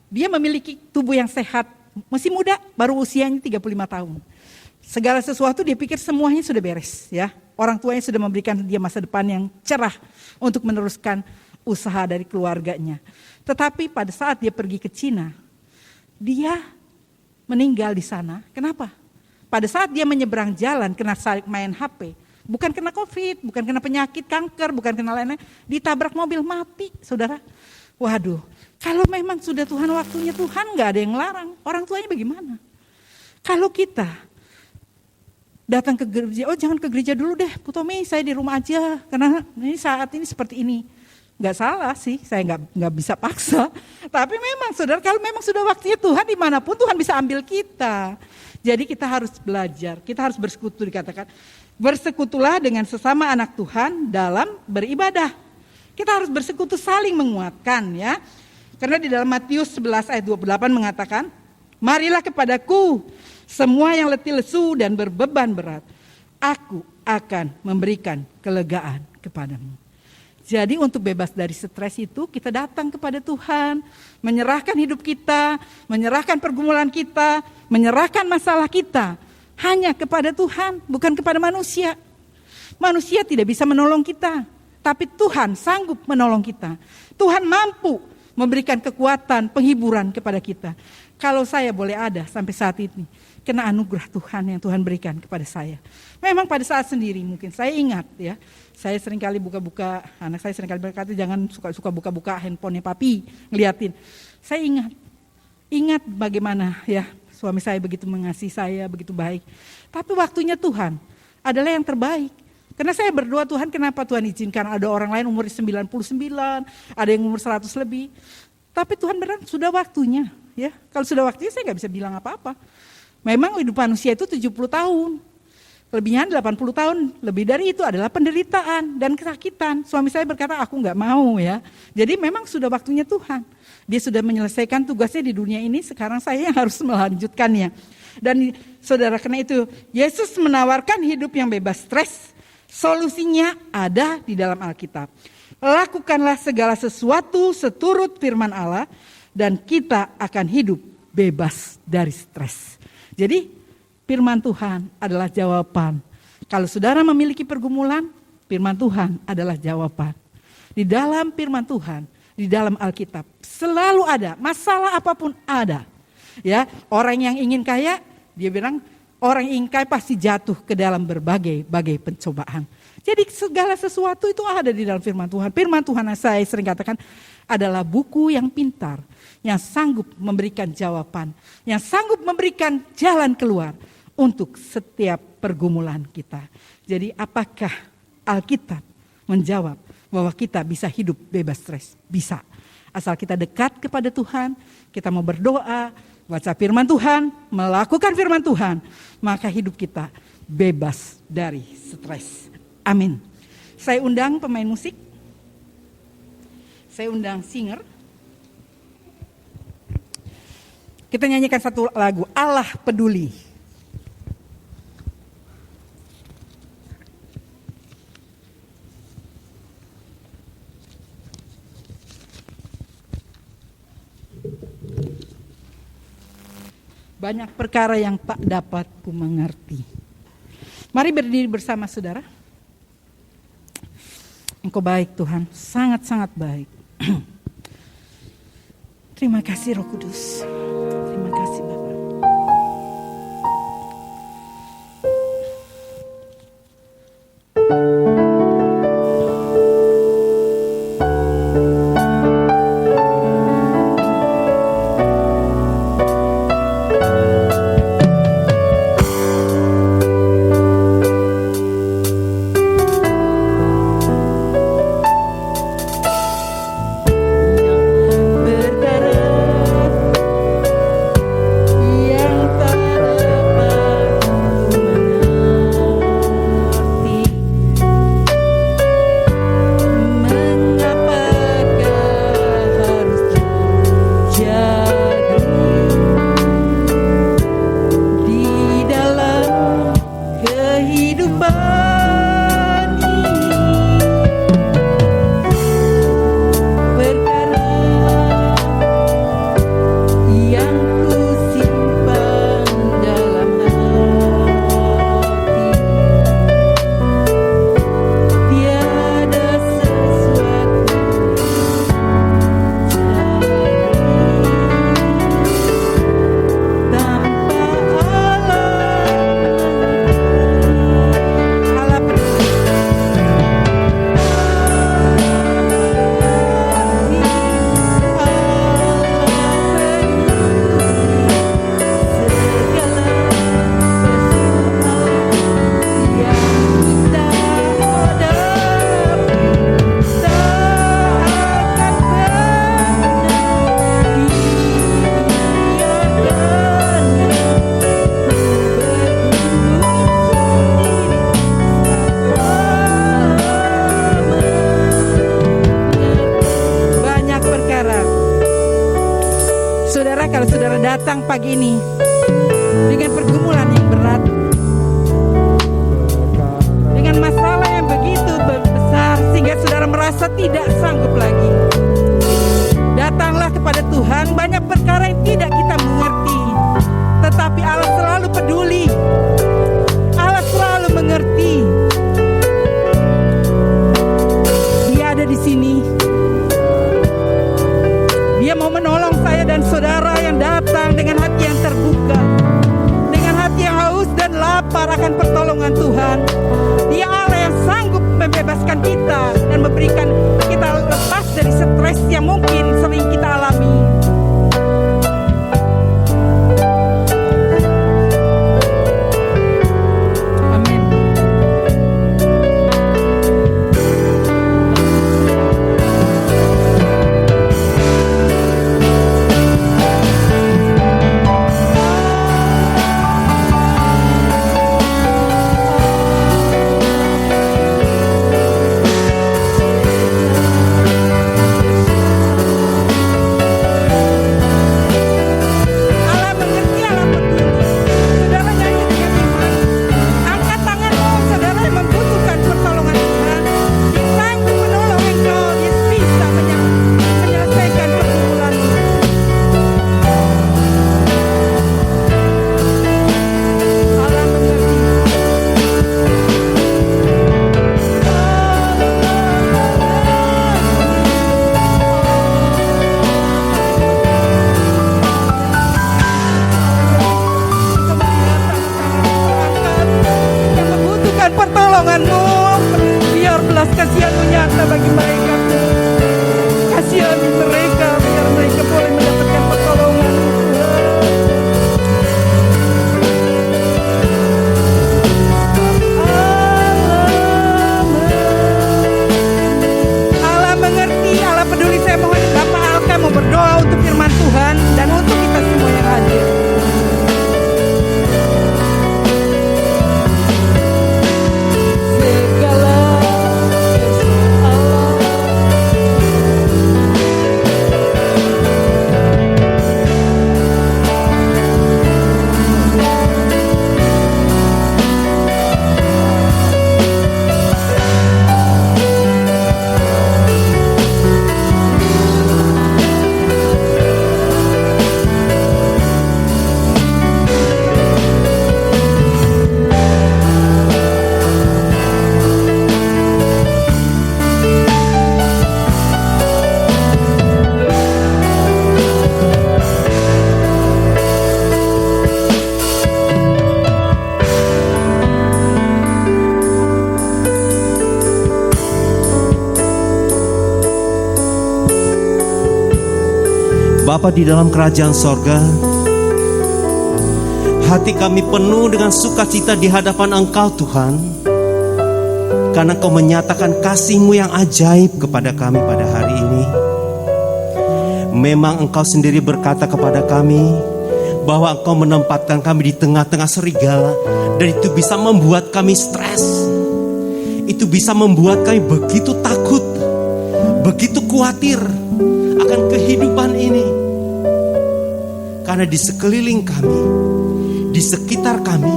dia memiliki tubuh yang sehat, masih muda, baru usianya 35 tahun. Segala sesuatu dia pikir semuanya sudah beres ya. Orang tuanya sudah memberikan dia masa depan yang cerah untuk meneruskan usaha dari keluarganya. Tetapi pada saat dia pergi ke Cina, dia meninggal di sana. Kenapa? Pada saat dia menyeberang jalan kena main HP, bukan kena COVID, bukan kena penyakit kanker, bukan kena lain-lain, ditabrak mobil mati, saudara. Waduh, kalau memang sudah Tuhan waktunya Tuhan, nggak ada yang larang. Orang tuanya bagaimana? Kalau kita datang ke gereja, oh jangan ke gereja dulu deh, Putomi saya di rumah aja, karena ini saat ini seperti ini. Nggak salah sih, saya nggak bisa paksa. Tapi memang saudara, kalau memang sudah waktunya Tuhan, dimanapun Tuhan bisa ambil kita. Jadi kita harus belajar, kita harus bersekutu, dikatakan. Bersekutulah dengan sesama anak Tuhan dalam beribadah. Kita harus bersekutu saling menguatkan ya. Karena di dalam Matius 11 ayat 28 mengatakan, marilah kepadaku semua yang letih lesu dan berbeban berat. Aku akan memberikan kelegaan kepadamu. Jadi untuk bebas dari stres itu kita datang kepada Tuhan. Menyerahkan hidup kita, menyerahkan pergumulan kita, menyerahkan masalah kita. Hanya kepada Tuhan, bukan kepada manusia. Manusia tidak bisa menolong kita. Tapi Tuhan sanggup menolong kita. Tuhan mampu memberikan kekuatan, penghiburan kepada kita. Kalau saya boleh ada sampai saat ini, kena anugerah Tuhan yang Tuhan berikan kepada saya. Memang pada saat sendiri mungkin saya ingat ya, saya seringkali buka-buka, anak saya seringkali berkata jangan suka buka-buka handphonenya papi, ngeliatin. Saya ingat bagaimana ya suami saya begitu mengasihi saya, begitu baik. Tapi waktunya Tuhan adalah yang terbaik. Karena saya berdoa, Tuhan kenapa Tuhan izinkan ada orang lain umur 99, ada yang umur 100 lebih. Tapi Tuhan benar sudah waktunya. Ya, kalau sudah waktunya saya nggak bisa bilang apa-apa. Memang hidup manusia itu 70 tahun. Kelebihan 80 tahun, lebih dari itu adalah penderitaan dan kesakitan. Suami saya berkata, aku nggak mau ya. Jadi memang sudah waktunya Tuhan. Dia sudah menyelesaikan tugasnya di dunia ini, sekarang saya yang harus melanjutkannya. Dan saudara, karena itu Yesus menawarkan hidup yang bebas stres. Solusinya ada di dalam Alkitab. Lakukanlah segala sesuatu seturut firman Allah dan kita akan hidup bebas dari stres. Jadi firman Tuhan adalah jawaban. Kalau saudara memiliki pergumulan, firman Tuhan adalah jawaban. Di dalam firman Tuhan, di dalam Alkitab selalu ada, masalah apapun ada. Ya, orang yang ingin kaya, dia bilang orang ingin kaya pasti jatuh ke dalam berbagai pencobaan. Jadi segala sesuatu itu ada di dalam firman Tuhan. Firman Tuhan saya sering katakan adalah buku yang pintar, yang sanggup memberikan jawaban, yang sanggup memberikan jalan keluar untuk setiap pergumulan kita. Jadi apakah Alkitab menjawab bahwa kita bisa hidup bebas stres? Bisa. Asal kita dekat kepada Tuhan, kita mau berdoa, baca firman Tuhan, melakukan firman Tuhan, maka hidup kita bebas dari stres. Amin. Saya undang pemain musik. Saya undang singer. Kita nyanyikan satu lagu, Allah Peduli. Banyak perkara yang tak dapat ku mengerti. Mari berdiri bersama saudara. Engkau baik Tuhan, sangat-sangat baik. Terima kasih Roh Kudus. Terima kasih Bapa. kalau saudara datang pagi ini dengan pergumulan yang berat, dengan masalah yang begitu besar sehingga saudara merasa tidak sanggup lagi, datanglah kepada Tuhan. Banyak perkara yang tidak kita mengerti, tetapi Allah selalu peduli, Allah selalu mengerti. Dia ada di sini. Dia mau menolong saya dan saudara yang datang dengan hati yang terbuka, dengan hati yang haus dan lapar akan pertolongan Tuhan. Dia Allah yang sanggup membebaskan kita dan memberikan kita lepas dari stres yang mungkin sering kita alami. Bapa di dalam kerajaan sorga, hati kami penuh dengan sukacita di hadapan Engkau Tuhan, karena Engkau menyatakan kasih-Mu yang ajaib kepada kami pada hari ini. Memang Engkau sendiri berkata kepada kami bahwa Engkau menempatkan kami di tengah-tengah serigala, dan itu bisa membuat kami stres. Itu bisa membuat kami begitu takut, begitu khawatir akan kehidupan ini. Karena di sekeliling kami, di sekitar kami,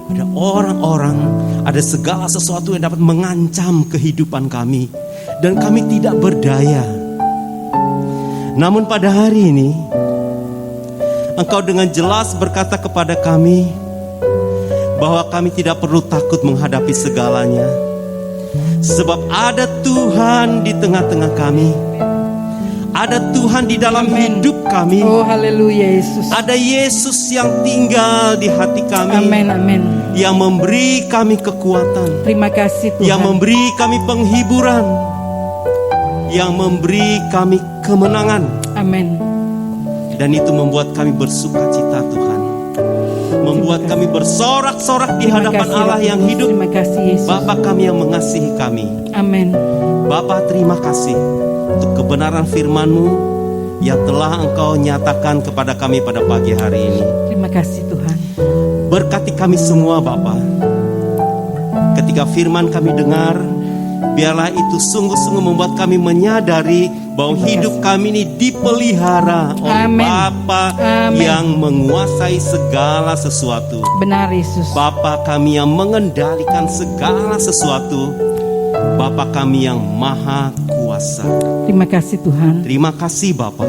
ada orang-orang, ada segala sesuatu yang dapat mengancam kehidupan kami, dan kami tidak berdaya. Namun pada hari ini, Engkau dengan jelas berkata kepada kami bahwa kami tidak perlu takut menghadapi segalanya, sebab ada Tuhan di tengah-tengah kami. Ada Tuhan di dalam hidup kami. Oh haleluya Yesus. Ada Yesus yang tinggal di hati kami. Amin, amin. Yang memberi kami kekuatan. Terima kasih Tuhan. Yang memberi kami penghiburan. Yang memberi kami kemenangan. Amin. Dan itu membuat kami bersukacita Tuhan. Membuat kami bersorak-sorak di hadapan Allah yang hidup. Terima kasih Yesus. Bapa kami yang mengasihi kami. Amin. Bapa terima kasih untuk kebenaran firman-Mu yang telah Engkau nyatakan kepada kami pada pagi hari ini. Terima kasih Tuhan. Berkati kami semua Bapa. Ketika firman kami dengar, biarlah itu sungguh-sungguh membuat kami menyadari bahwa hidup kami ini dipelihara oleh Amin. Bapa Amin. yang menguasai segala sesuatu. Benar Yesus. Bapa kami yang mengendalikan segala sesuatu. Bapa kami yang maha kuasa. Terima kasih Tuhan. Terima kasih Bapa.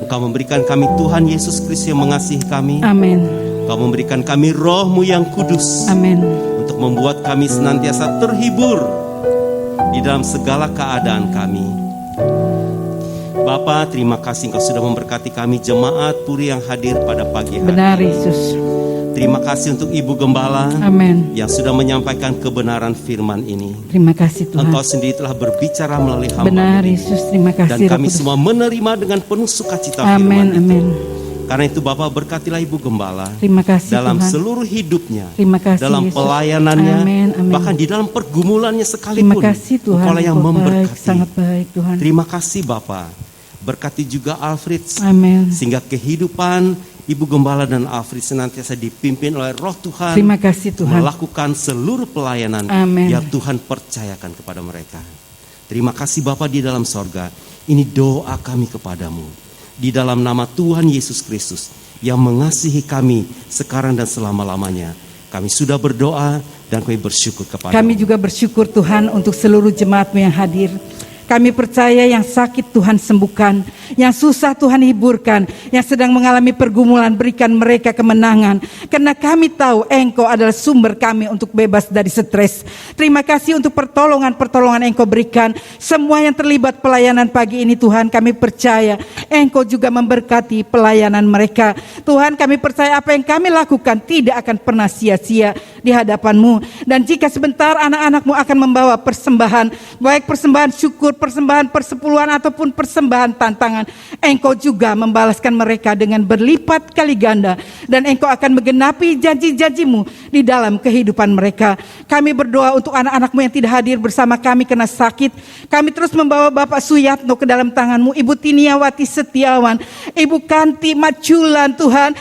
Engkau memberikan kami Tuhan Yesus Kristus yang mengasihi kami. Amin. Engkau memberikan kami Roh-Mu yang kudus. Amin. Untuk membuat kami senantiasa terhibur di dalam segala keadaan kami. Bapa, terima kasih Engkau sudah memberkati kami jemaat Puri yang hadir pada pagi hari. Benar Yesus. Terima kasih untuk Ibu Gembala Amin. yang sudah menyampaikan kebenaran firman ini. Terima kasih Tuhan. Engkau sendiri telah berbicara melalui hamba Benar ini. Yesus. Terima Dan kasih Roh kami Kudus. semua menerima dengan penuh sukacita Amin. firman itu. Amin. Karena itu Bapak berkatilah Ibu Gembala Terima kasih dalam Tuhan. seluruh hidupnya, Terima kasih dalam Yesus. pelayanannya, Amin, amin. bahkan di dalam pergumulannya Terima sekalipun. kasih Tuhan. Engkaulah yang Engkau baik, memberkati. sangat baik Tuhan. Terima kasih Bapak. Berkati juga Alfred, Amin. sehingga kehidupan Ibu Gembala dan Alfred senantiasa dipimpin oleh Roh Tuhan. Terima kasih Tuhan. Melakukan seluruh pelayanan Amin. yang Tuhan percayakan kepada mereka. Terima kasih Bapa di dalam sorga. Ini doa kami kepadamu. Di dalam nama Tuhan Yesus Kristus yang mengasihi kami sekarang dan selama-lamanya. Kami sudah berdoa dan kami bersyukur kepadamu. Kami juga bersyukur Tuhan untuk seluruh jemaat-Mu yang hadir. Kami percaya yang sakit Tuhan sembuhkan, yang susah Tuhan hiburkan, yang sedang mengalami pergumulan berikan mereka kemenangan. Karena kami tahu Engkau adalah sumber kami untuk bebas dari stres. Terima kasih untuk pertolongan-pertolongan Engkau berikan. Semua yang terlibat pelayanan pagi ini Tuhan, kami percaya Engkau juga memberkati pelayanan mereka. Tuhan, kami percaya apa yang kami lakukan tidak akan pernah sia-sia di hadapan-Mu. Dan jika sebentar anak-anak-Mu akan membawa persembahan, baik persembahan syukur, persembahan persepuluhan ataupun persembahan tantangan, Engkau juga membalaskan mereka dengan berlipat kali ganda, dan Engkau akan menggenapi janji-janji-Mu di dalam kehidupan mereka. Kami berdoa untuk anak-anak-Mu yang tidak hadir bersama kami karena sakit. Kami terus membawa Bapak Suyatno ke dalam tangan-Mu, Ibu Tiniawati Setiawan, Ibu Kanti Maculan Tuhan,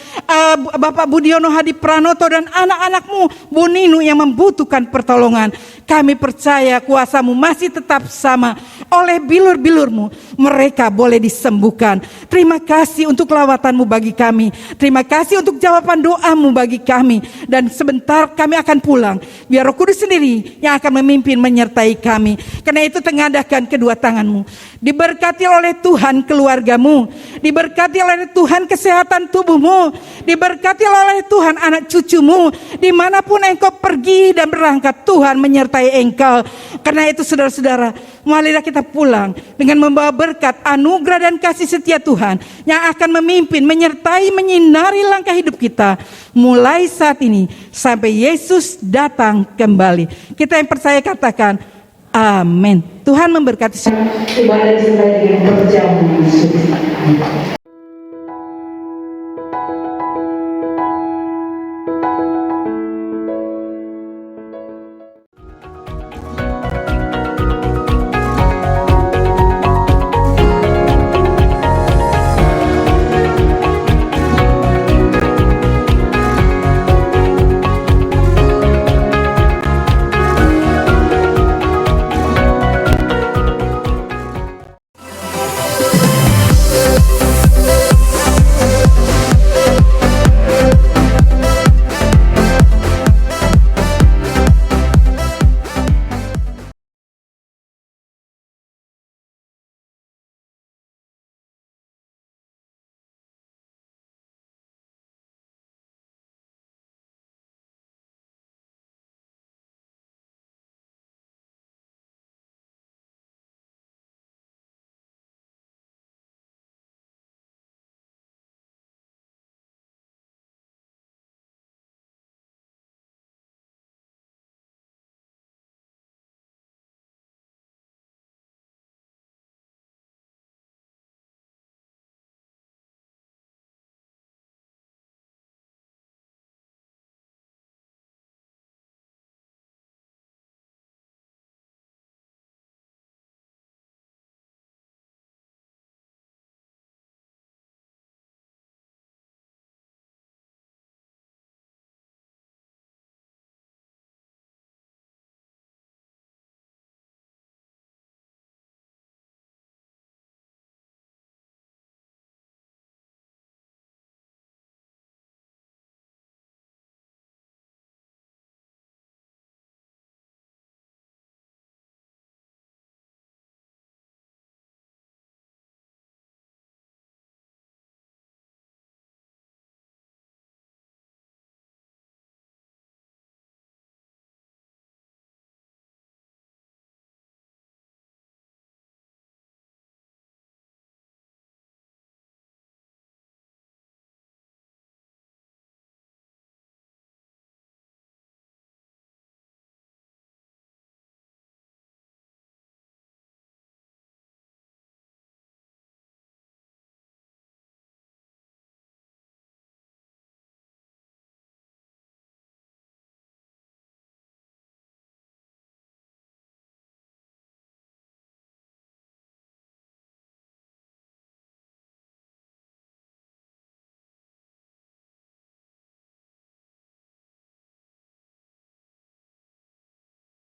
Bapak Budiono Hadi Pranoto dan anak-anak-Mu Bu Ninu yang membutuhkan pertolongan. Kami percaya kuasa-Mu masih tetap sama. Oleh bilur-bilur-Mu mereka boleh disembuhkan. Terima kasih untuk lawatan-Mu bagi kami. Terima kasih untuk jawaban doa-Mu bagi kami. Dan sebentar kami akan pulang. Biar Roh Kudus sendiri yang akan memimpin menyertai kami. Karena itu tengadahkan kedua tangan-Mu. Diberkati oleh Tuhan keluarga-Mu. Diberkati oleh Tuhan kesehatan tubuh-Mu. Diberkati oleh Tuhan anak cucu-Mu. Dimanapun Engkau pergi dan berangkat, Tuhan menyertai Engkau. Karena itu saudara-saudara, marilah kita pulang dengan membawa berkat, anugerah dan kasih setia Tuhan yang akan memimpin, menyertai, menyinari langkah hidup kita mulai saat ini sampai Yesus datang kembali. Kita yang percaya katakan amin. Tuhan memberkati. Ibadah disertai dengan perjamuan Yesus.